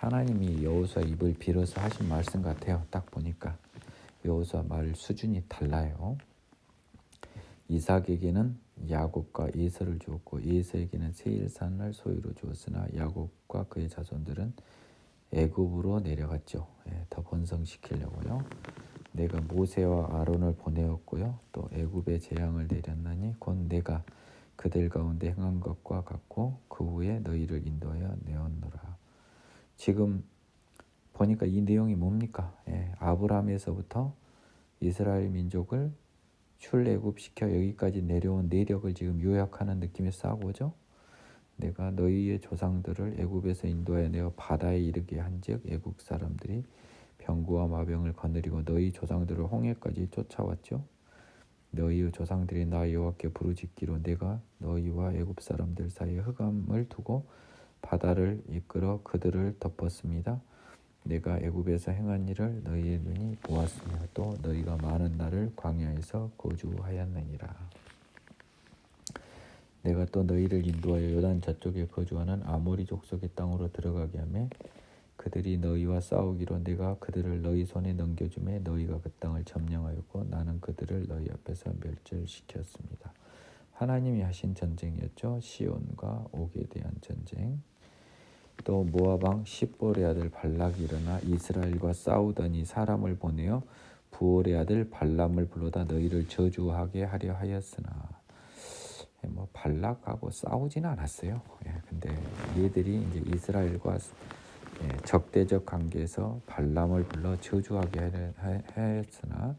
하나님이 여호수아 입을 빌어서 하신 말씀 같아요. 딱 보니까 여호수아 말 수준이 달라요. 이삭에게는 야곱과 에서를 주었고 에서에게는 세일산을 소유로 주었으나 야곱과 그의 자손들은 애굽으로 내려갔죠. 더 번성시키려고요. 내가 모세와 아론을 보내었고요. 또 애굽에 재앙을 내렸나니 곧 내가 그들 가운데 행한 것과 같고 그 후에 너희를 인도하여 내었노라. 지금 보니까 이 내용이 뭡니까? 아브라함에서부터 이스라엘 민족을 출애굽시켜 여기까지 내려온 내력을 지금 요약하는 느낌이 싹 오죠. 내가 너희의 조상들을 애굽에서 인도하여 내어 바다에 이르게 한즉 애굽 사람들이 병구와 마병을 거느리고 너희 조상들을 홍해까지 쫓아왔죠. 너희의 조상들이 나 여호와께 부르짖기로 내가 너희와 애굽 사람들 사이에 흑암을 두고 바다를 이끌어 그들을 덮었습니다. 내가 애굽에서 행한 일을 너희의 눈이 보았으며 또 너희가 많은 날을 광야에서 거주하였느니라. 내가 또 너희를 인도하여 요단 저쪽에 거주하는 아모리 족속의 땅으로 들어가게 하며 그들이 너희와 싸우기로 내가 그들을 너희 손에 넘겨주매 너희가 그 땅을 점령하였고 나는 그들을 너희 앞에서 멸절시켰습니다. 하나님이 하신 전쟁이었죠. 시온과 옥에 대한 전쟁. 또 모압 왕 십볼의 아들 발락이 일어나 이스라엘과 싸우더니 사람을 보내어 부올의 아들 발람을 불러다 너희를 저주하게 하려 하였으나 발락하고 싸우지는 않았어요. 근데 얘들이 이제 이스라엘과 적대적 관계에서 발람을 불러 저주하게 하였으나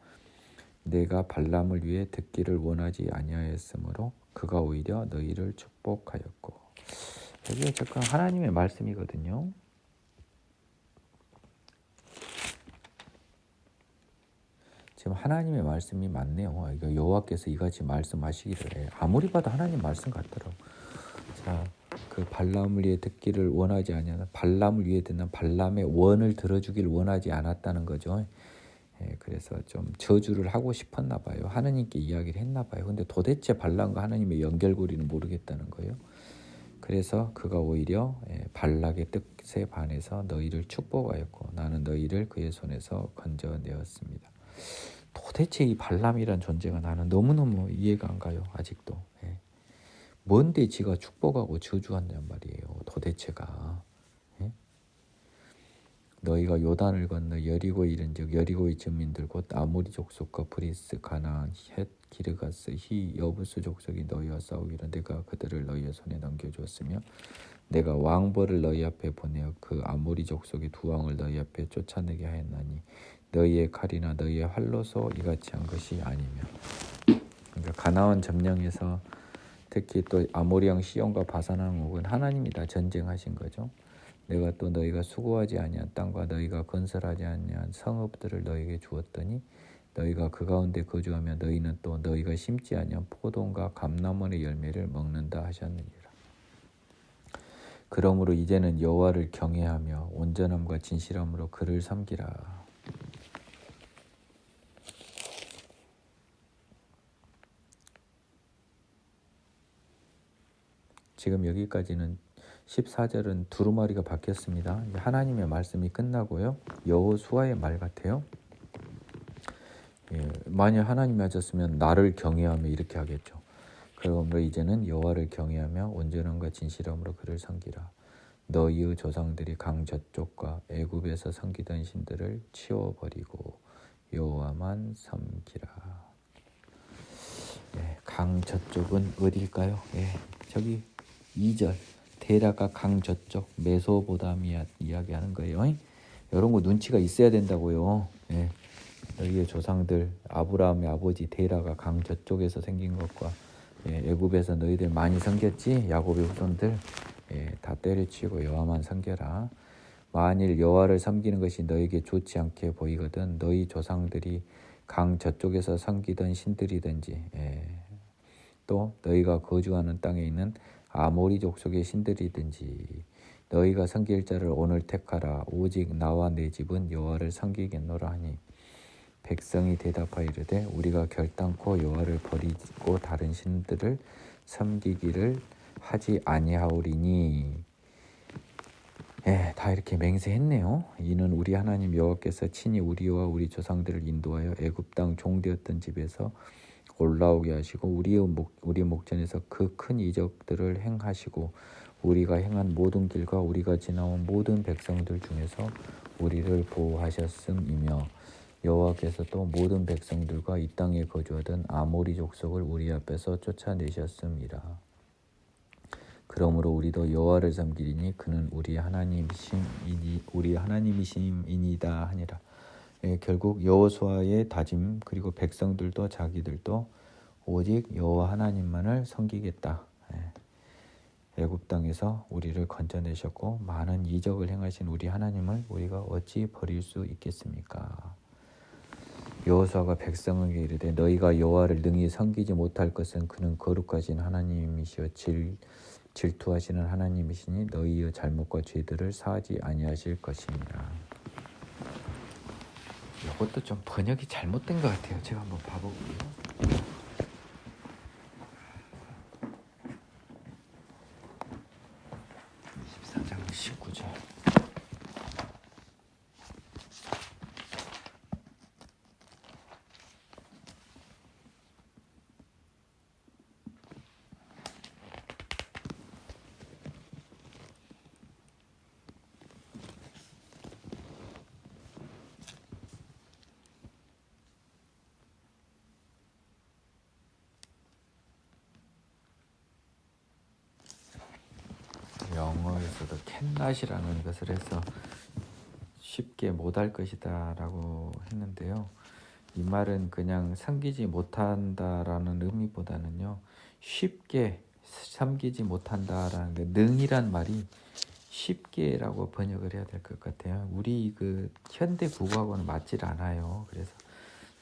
내가 발람을 위해 듣기를 원하지 아니하였으므로 그가 오히려 너희를 축복하였고. 여기에 잠깐 하나님의 말씀이거든요. 지금 하나님의 말씀이 맞네요. 이거 여호와께서 이같이 말씀하시기를 해. 아무리 봐도 하나님 말씀 같더라고. 자, 그 발람을 위해 듣기를 원하지 아니하나 발람을 위해 듣는 발람의 원을 들어주길 원하지 않았다는 거죠. 그래서 좀 저주를 하고 싶었나 봐요. 하나님께 이야기를 했나 봐요. 근데 도대체 발람과 하나님의 연결고리는 모르겠다는 거예요. 그래서 그가 오히려 발락의 뜻에 반해서 너희를 축복하였고 나는 너희를 그의 손에서 건져내었습니다. 도대체 이 발람이란 존재가 나는 너무너무 이해가 안 가요. 아직도. 뭔데 지가 축복하고 저주한단 말이에요. 도대체가. 너희가 요단을 건너 여리고에 이른즉 여리고의 증민들 곧 아모리 족속과 브리스, 가나안, 헷, 기르가스, 히, 여부스 족속이 너희와 싸우기로 내가 그들을 너희의 손에 넘겨주었으며 내가 왕벌을 너희 앞에 보내어 그 아모리 족속의 두 왕을 너희 앞에 쫓아내게 하였나니 너희의 칼이나 너희의 활로서 이같이 한 것이 아니며. 그러니까 가나안 점령에서 특히 또 아모리 왕 시온과 바산 왕 옥은 하나님이 다 전쟁하신 거죠. 내가 또 너희가 수고하지 아니한 땅과 너희가 건설하지 아니한 성읍들을 너희에게 주었더니 너희가 그 가운데 거주하며 너희는 또 너희가 심지 아니한 포도원과 감람원의 열매를 먹는다 하셨느니라. 그러므로 이제는 여호와를 경외하며 온전함과 진실함으로 그를 섬기라. 지금 여기까지는 14절은 두루마리가 바뀌었습니다. 하나님의 말씀이 끝나고요. 여호수아의 말 같아요. 만약 하나님이 하셨으면 나를 경외하며 이렇게 하겠죠. 그러므로 이제는 여호와를 경외하며 온전함과 진실함으로 그를 섬기라. 너희의 조상들이 강 저쪽과 애굽에서 섬기던 신들을 치워버리고 여호와만 섬기라. 강 저쪽은 어딜까요? 저기 2절 데라가 강 저쪽 메소보다미아 이야기하는 거예요. 이런 거 눈치가 있어야 된다고요. 너희의 조상들 아브라함의 아버지 데라가 강 저쪽에서 생긴 것과 애굽에서 너희들 많이 섬겼지? 야곱의 후손들 다 때려치우고 여호와만 섬겨라. 만일 여호와를 섬기는 것이 너에게 좋지 않게 보이거든 너희 조상들이 강 저쪽에서 섬기던 신들이든지 또 너희가 거주하는 땅에 있는 아모리 족속의 신들이든지 너희가 섬길 자를 오늘 택하라. 오직 나와 내 집은 여호와를 섬기겠노라 하니 백성이 대답하이르되 우리가 결단코 여호와를 버리고 다른 신들을 섬기기를 하지 아니하오리니. 예, 다 이렇게 맹세했네요. 이는 우리 하나님 여호와께서 친히 우리와 우리 조상들을 인도하여 애굽 땅 종되었던 집에서 올라오게 하시고 우리 목전에서 그 큰 이적들을 행하시고 우리가 행한 모든 길과 우리가 지나온 모든 백성들 중에서 우리를 보호하셨음이며 여호와께서 또 모든 백성들과 이 땅에 거주하던 아모리 족속을 우리 앞에서 쫓아내셨음이라. 그러므로 우리도 여호와를 섬기리니 그는 우리 하나님이심이니이다 하니라. 예, 결국 여호수아의 다짐 그리고 백성들도 자기들도 오직 여호와 하나님만을 섬기겠다. 애굽 땅에서 우리를 건져내셨고 많은 이적을 행하신 우리 하나님을 우리가 어찌 버릴 수 있겠습니까? 여호수아가 백성에게 이르되 너희가 여호와를 능히 섬기지 못할 것은 그는 거룩하신 하나님이시여 질투하시는 하나님이시니 너희의 잘못과 죄들을 사하지 아니하실 것이니라. 이것도 좀 번역이 잘못된 것 같아요. 제가 한번 봐볼게요. 24장 19절. 영어에서도 캔낫이라는 것을 해서 쉽게 못할 것이다 라고 했는데요. 이 말은 그냥 섬기지 못한다라는 의미보다는요, 쉽게 섬기지 못한다라는 능이란 말이 쉽게라고 번역을 해야 될 것 같아요. 우리 그 현대 국어하고는 맞질 않아요. 그래서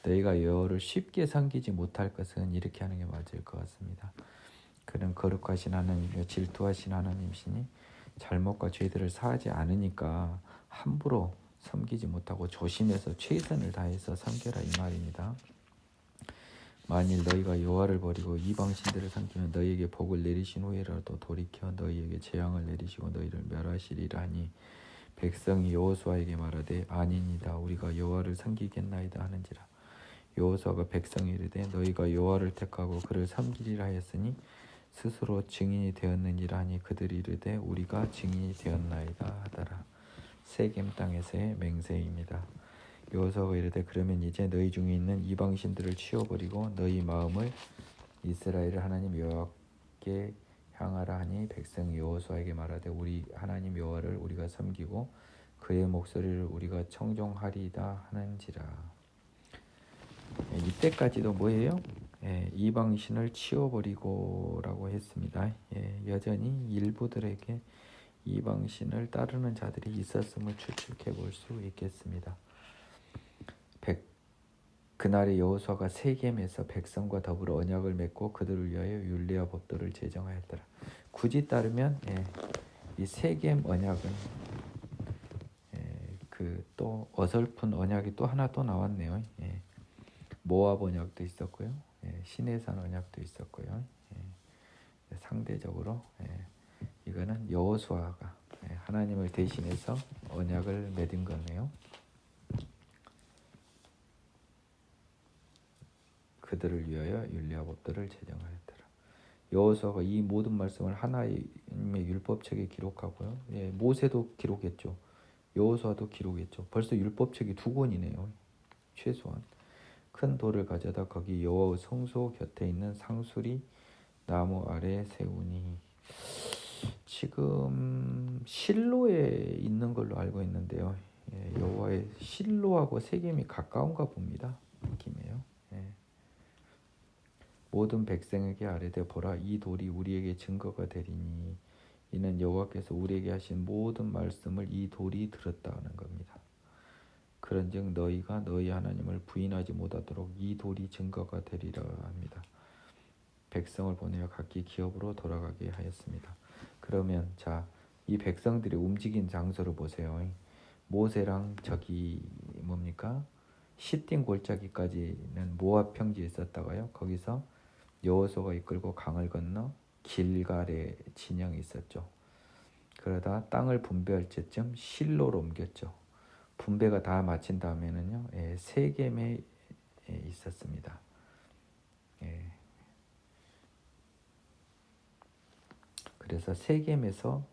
너희가 여호와를 쉽게 섬기지 못할 것은 이렇게 하는 게 맞을 것 같습니다. 그는 거룩하신 하나님이요 질투하신 하나님이시니 잘못과 죄들을 사하지 않으니까 함부로 섬기지 못하고 조심해서 최선을 다해서 섬겨라 이 말입니다. 만일 너희가 여호와를 버리고 이방 신들을 섬기면 너희에게 복을 내리신 후에라도 돌이켜 너희에게 재앙을 내리시고 너희를 멸하시리라 하니 백성이 여호수아에게 말하되 아니니다 우리가 여호와를 섬기겠나이다 하는지라. 여호수아가 백성이 이르되 너희가 여호와를 택하고 그를 섬기리라 하였으니 스스로 증인이 되었느니라 하니 그들이 이르되 우리가 증인이 되었나이다 하더라. 세겜 땅에서의 맹세입니다. 여호수아가 이르되 그러면 이제 너희 중에 있는 이방 신들을 치워버리고 너희 마음을 이스라엘 하나님 여호와께 향하라 하니 백성이 여호수아에게 말하되 우리 하나님 여호와를 우리가 섬기고 그의 목소리를 우리가 청종하리이다 하는지라. 이때까지도 뭐예요? 이방신을 치워버리고라고 했습니다. 여전히 일부들에게 이방신을 따르는 자들이 있었음을 추측해 볼 수 있겠습니다. 그날에 여호수아가 세겜에서 백성과 더불어 언약을 맺고 그들을 위하여 율례와 법도를 제정하였더라. 굳이 따르면 이 세겜 언약은 그 또 어설픈 언약이 또 하나 또 나왔네요. 모압 언약도 있었고요. 시내산 언약도 있었고요. 상대적으로 이거는 여호수아가 하나님을 대신해서 언약을 맺은 거네요. 그들을 위하여 율례와 법도를 제정하였더라. 여호수아가 이 모든 말씀을 하나님의 율법책에 기록하고요. 모세도 기록했죠. 여호수아도 기록했죠. 벌써 율법책이 2권이네요. 최소한. 큰 돌을 가져다 거기 여호와의 성소 곁에 있는 상수리 나무 아래 세우니. 지금 실로에 있는 걸로 알고 있는데요. 여호와의 실로하고 세겜이 가까운가 봅니다. 느낌이에요. 모든 백성에게 아뢰되 보라 이 돌이 우리에게 증거가 되리니 이는 여호와께서 우리에게 하신 모든 말씀을 이 돌이 들었다는 겁니다. 그런즉 너희가 너희 하나님을 부인하지 못하도록 이 돌이 증거가 되리라 합니다. 백성을 보내어 각기 기업으로 돌아가게 하였습니다. 그러면 이 백성들이 움직인 장소를 보세요. 모세랑 저기 뭡니까? 시딤 골짜기까지는 모압 평지에 있었다가요. 거기서 여호수아가 이끌고 강을 건너 길갈의 진영이 있었죠. 그러다 땅을 분배할 때쯤 실로로 옮겼죠. 분배가 다 마친 다음에는요, 세겜에 있었습니다. 그래서 세겜에서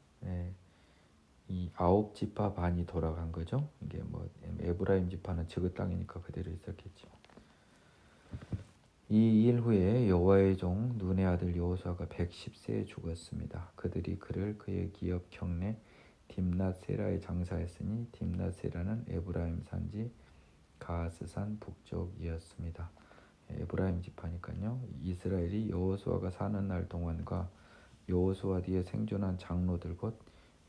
이 9지파 반이 돌아간 거죠. 이게 뭐 에브라임 지파는 저그 땅이니까 그대로 있었겠죠. 이 일 후에 여호와의 종 눈의 아들 여호수아가 110세에 죽었습니다. 그들이 그를 그의 기업 경내 딥낫세라에 장사했으니 딥낫세라는 에브라임 산지 가하스산 북쪽이었습니다. 에브라임 지파니까요. 이스라엘이 여호수아가 사는 날 동안과 여호수아 뒤에 생존한 장로들 곧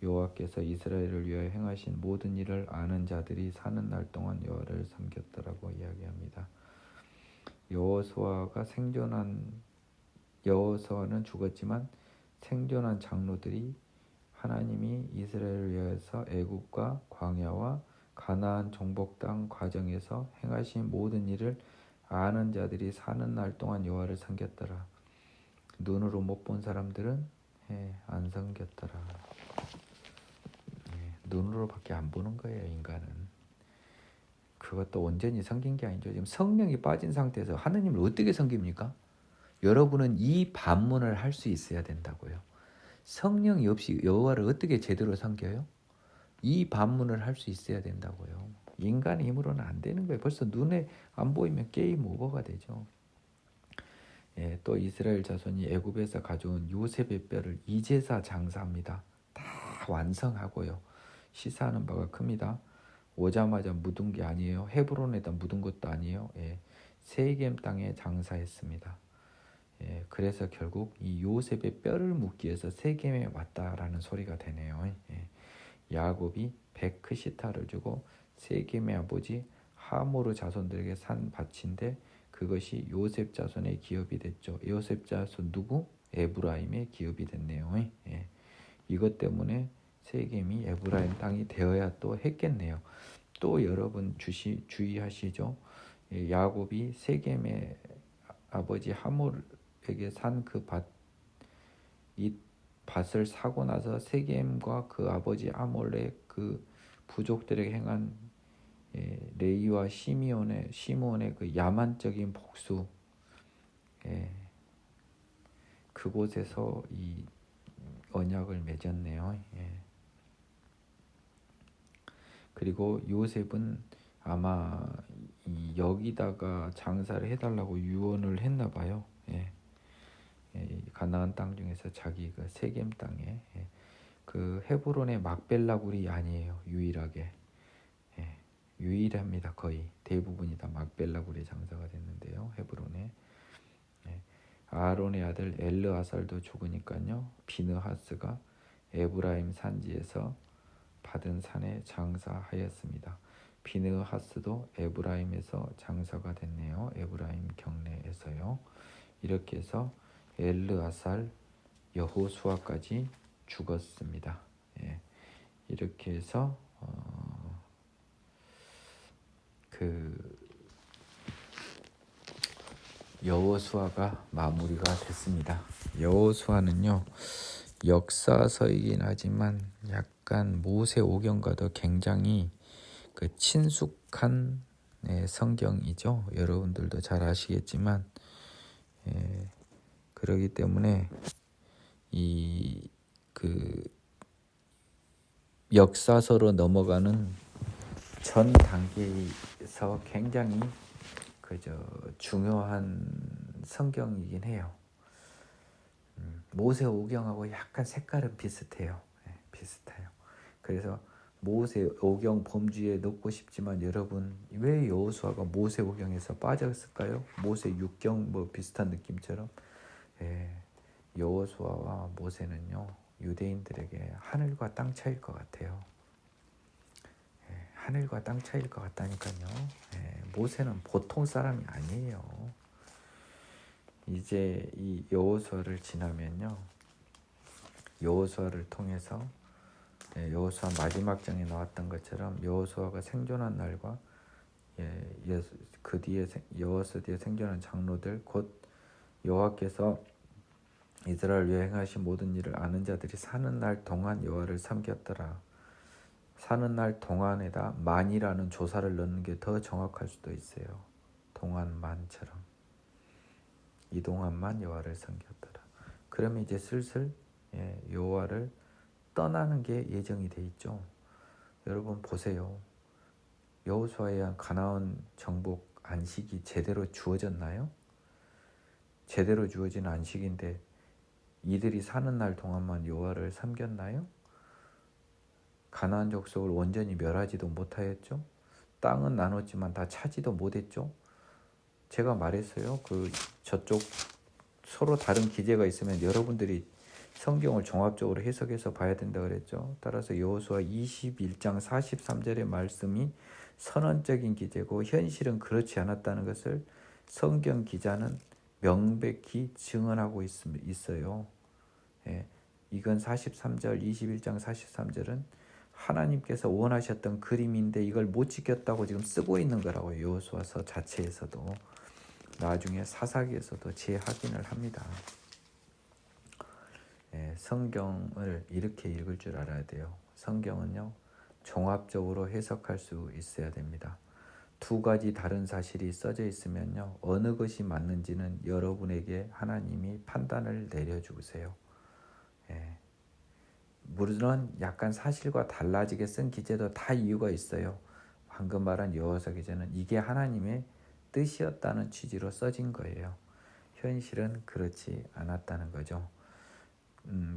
여호와께서 이스라엘을 위하여 행하신 모든 일을 아는 자들이 사는 날 동안 여호와를 섬겼더라고 이야기합니다. 여호수아는 죽었지만 생존한 장로들이 하나님이 이스라엘을 위하여서 애굽과 광야와 가나안 정복 땅 과정에서 행하신 모든 일을 아는 자들이 사는 날 동안 여호와를 섬겼더라. 눈으로 못 본 사람들은 안 섬겼더라. 눈으로밖에 안 보는 거예요, 인간은. 그것도 온전히 섬긴 게 아니죠. 지금 성령이 빠진 상태에서 하느님을 어떻게 섬깁니까? 여러분은 이 반문을 할 수 있어야 된다고요. 성령이 없이 여호와를 어떻게 제대로 섬겨요? 이 반문을 할 수 있어야 된다고요. 인간의 힘으로는 안 되는 거예요. 벌써 눈에 안 보이면 게임 오버가 되죠. 또 이스라엘 자손이 애굽에서 가져온 요셉의 뼈를 이제사 장사합니다. 다 완성하고요. 시사하는 바가 큽니다. 오자마자 묻은 게 아니에요. 헤브론에다 묻은 것도 아니에요. 세겜 땅에 장사했습니다. 그래서 결국 이 요셉의 뼈를 묻기 위해서 세겜에 왔다라는 소리가 되네요. 야곱이 베크시타를 주고 세겜의 아버지 하모르 자손들에게 산 밭인데 그것이 요셉 자손의 기업이 됐죠. 요셉 자손 누구? 에브라임의 기업이 됐네요. 이것 때문에 세겜이 에브라임 땅이 되어야 또 했겠네요. 또 여러분 주의하시죠. 야곱이 세겜의 아버지 하몰에게 산 그 이 밭을 사고 나서 세겜과 그 아버지 하몰의 그 부족들에게 행한 레이와 시므온의 그 야만적인 복수, 그곳에서 이 언약을 맺었네요. 그리고 요셉은 아마 여기다가 장사를 해달라고 유언을 했나 봐요. 가나안 땅 중에서 자기 그 세겜 땅에 그 헤브론의 막벨라굴이 아니에요. 유일합니다. 거의 대부분이 다 막벨라굴의 장사가 됐는데요. 헤브론에 아론의 아들 엘르아살도 죽으니까요. 비느하스가 에브라임 산지에서 받은 산에 장사하였습니다. 비느하스도 에브라임에서 장사가 됐네요. 에브라임 경내에서요. 이렇게 해서 엘르아살, 여호수아까지 죽었습니다. 이렇게 해서 그 여호수아가 마무리가 됐습니다. 여호수아는요 역사서이긴 하지만 약간 모세오경과도 굉장히 그 친숙한 성경이죠. 여러분들도 잘 아시겠지만 그러기 때문에 이 그 역사서로 넘어가는 전 단계에서 굉장히 중요한 성경이긴 해요. 모세오경하고 약간 색깔은 비슷해요. 비슷해요. 그래서 모세오경 범주에 넣고 싶지만 여러분 왜 여호수아가 모세오경에서 빠졌을까요? 모세육경 뭐 비슷한 느낌처럼 여호수아와 모세는요 유대인들에게 하늘과 땅 차이일 것 같아요. 하늘과 땅 차이일 것 같다니까요. 모세는 보통 사람이 아니에요. 이제 이 여호수아를 지나면요 여호수아를 통해서 여호수아 마지막 장에 나왔던 것처럼 여호수아가 생존한 날과 그 뒤에 여호수아 뒤에 생존한 장로들 곧 여호와께서 이스라엘 여행하신 모든 일을 아는 자들이 사는 날 동안 여호와를 섬겼더라. 사는 날 동안에다 만이라는 조사를 넣는 게 더 정확할 수도 있어요. 동안만처럼 이 동안만 여호와를 섬겼더라. 그러면 이제 슬슬 여호와를 떠나는 게 예정이 돼 있죠. 여러분 보세요. 여호수아에 의한 가나안 정복 안식이 제대로 주어졌나요? 제대로 주어진 안식인데 이들이 사는 날 동안만 여호와를 섬겼나요? 가나안 족속을 온전히 멸하지도 못하였죠. 땅은 나눴지만 다 차지도 못했죠. 제가 말했어요. 저쪽 서로 다른 기제가 있으면 여러분들이 성경을 종합적으로 해석해서 봐야 된다 그랬죠. 따라서 여호수아 21장 43절의 말씀이 선언적인 기제고 현실은 그렇지 않았다는 것을 성경 기자는 명백히 증언하고 있어요. 이건 43절 21장 43절은 하나님께서 원하셨던 그림인데 이걸 못 지켰다고 지금 쓰고 있는 거라고요. 여호수아서 자체에서도 나중에 사사기에서도 재확인을 합니다. 성경을 이렇게 읽을 줄 알아야 돼요. 성경은요 종합적으로 해석할 수 있어야 됩니다. 두 가지 다른 사실이 써져 있으면요 어느 것이 맞는지는 여러분에게 하나님이 판단을 내려주세요. 물론 약간 사실과 달라지게 쓴 기제도 다 이유가 있어요. 방금 말한 여호수아 기제는 이게 하나님의 뜻이었다는 취지로 써진 거예요. 현실은 그렇지 않았다는 거죠.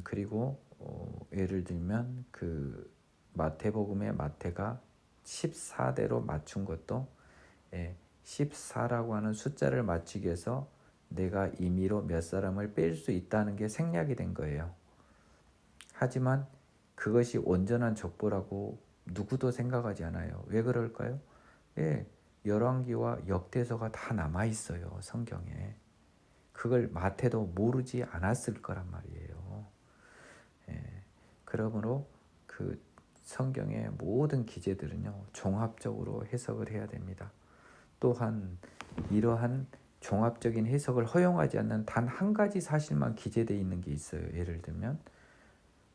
그리고 예를 들면 마태복음의 마태가 14대로 맞춘 것도 14라고 하는 숫자를 맞추기 위해서 내가 임의로 몇 사람을 뺄 수 있다는 게 생략이 된 거예요. 하지만 그것이 온전한 족보라고 누구도 생각하지 않아요. 왜 그럴까요? 열왕기와 역대서가 다 남아있어요. 성경에. 그걸 마태도 모르지 않았을 거란 말이에요. 그러므로 그 성경의 모든 기제들은요 종합적으로 해석을 해야 됩니다. 또한 이러한 종합적인 해석을 허용하지 않는 단 한 가지 사실만 기재되어 있는 게 있어요. 예를 들면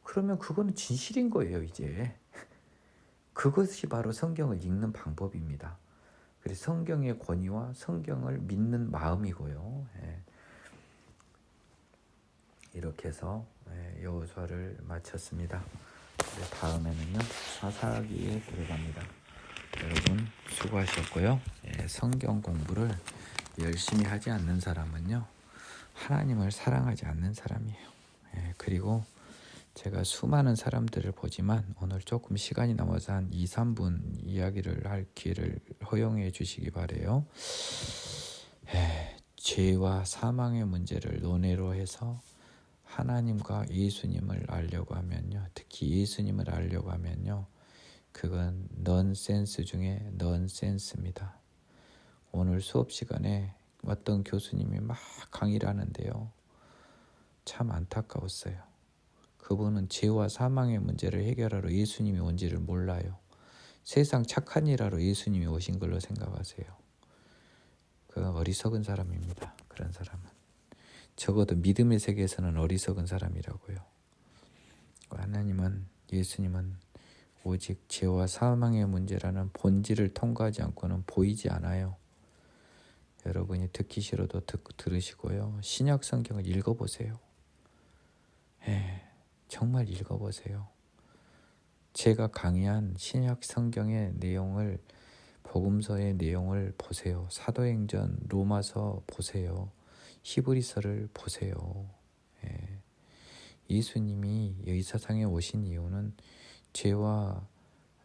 그러면 그거는 진실인 거예요. 이제 그것이 바로 성경을 읽는 방법입니다. 그래서 성경의 권위와 성경을 믿는 마음이고요. 이렇게 해서 여호수아를 마쳤습니다. 다음에는요 사사기에 들어갑니다. 여러분 수고하셨고요. 성경 공부를 열심히 하지 않는 사람은요 하나님을 사랑하지 않는 사람이에요. 그리고 제가 수많은 사람들을 보지만 오늘 조금 시간이 남아서 한 2-3분 이야기를 할 기회를 허용해 주시기 바래요. 죄와 사망의 문제를 논의로 해서 하나님과 예수님을 알려고 하면요, 특히 예수님을 알려고 하면요, 그건 넌센스 중에 넌센스입니다. 오늘 수업 시간에 어떤 교수님이 막 강의를 하는데요, 참 안타까웠어요. 그분은 죄와 사망의 문제를 해결하러 예수님이 온지를 몰라요. 세상 착한 일 하러 예수님이 오신 걸로 생각하세요. 그 어리석은 사람입니다. 그런 사람은. 적어도 믿음의 세계에서는 어리석은 사람이라고요. 하나님은, 예수님은 오직 죄와 사망의 문제라는 본질을 통과하지 않고는 보이지 않아요. 여러분이 듣기 싫어도 들으시고요. 신약 성경을 읽어보세요. 정말 읽어보세요. 제가 강의한 신약 성경의 내용을, 복음서의 내용을 보세요. 사도행전, 로마서 보세요. 히브리서를 보세요. 예수님이 이 세상에 오신 이유는 죄와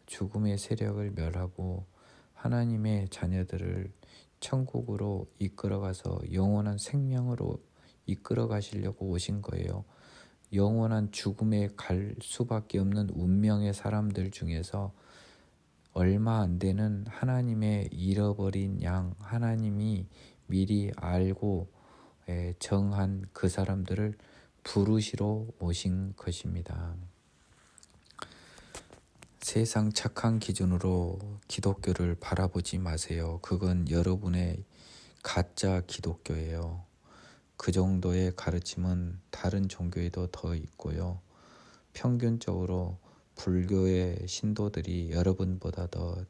죽음의 세력을 멸하고 하나님의 자녀들을 천국으로 이끌어가서 영원한 생명으로 이끌어 가시려고 오신 거예요. 영원한 죽음에 갈 수밖에 없는 운명의 사람들 중에서 얼마 안 되는 하나님의 잃어버린 양, 하나님이 미리 알고 정한 그 사람들을 부르시러 오신 것입니다. 세상 착한 기준으로 기독교를 바라보지 마세요. 그건 여러분의 가짜 기독교예요. 그 정도의 가르침은 다른 종교에도 더 있고요. 평균적으로 불교의 신도들이 여러분보다 더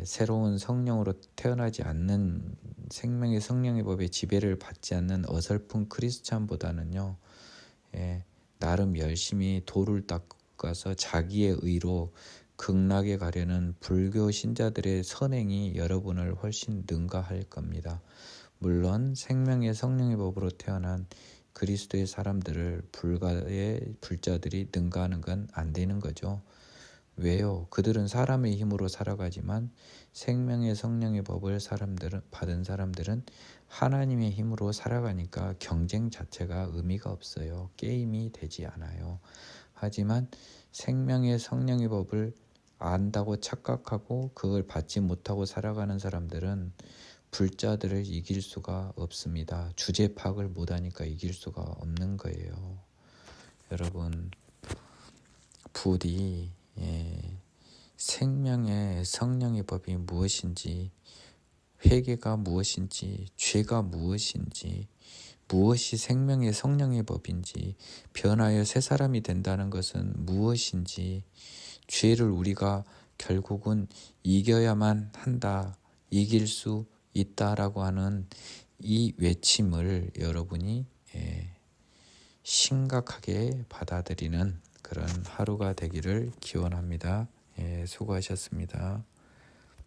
새로운 성령으로 태어나지 않는 생명의 성령의 법에 지배를 받지 않는 어설픈 크리스찬보다는요, 나름 열심히 도를 닦아서 자기의 의로 극락에 가려는 불교 신자들의 선행이 여러분을 훨씬 능가할 겁니다. 물론 생명의 성령의 법으로 태어난 그리스도의 사람들을 불가의 불자들이 능가하는 건 안 되는 거죠. 왜요? 그들은 사람의 힘으로 살아가지만 생명의 성령의 법을 받은 사람들은 하나님의 힘으로 살아가니까 경쟁 자체가 의미가 없어요. 게임이 되지 않아요. 하지만 생명의 성령의 법을 안다고 착각하고 그걸 받지 못하고 살아가는 사람들은 불자들을 이길 수가 없습니다. 주제 파악을 못하니까 이길 수가 없는 거예요. 여러분, 부디 생명의 성령의 법이 무엇인지, 회개가 무엇인지, 죄가 무엇인지, 무엇이 생명의 성령의 법인지, 변하여 새 사람이 된다는 것은 무엇인지, 죄를 우리가 결국은 이겨야만 한다, 이길 수 있다라고 하는 이 외침을 여러분이 심각하게 받아들이는 그런 하루가 되기를 기원합니다. 수고하셨습니다.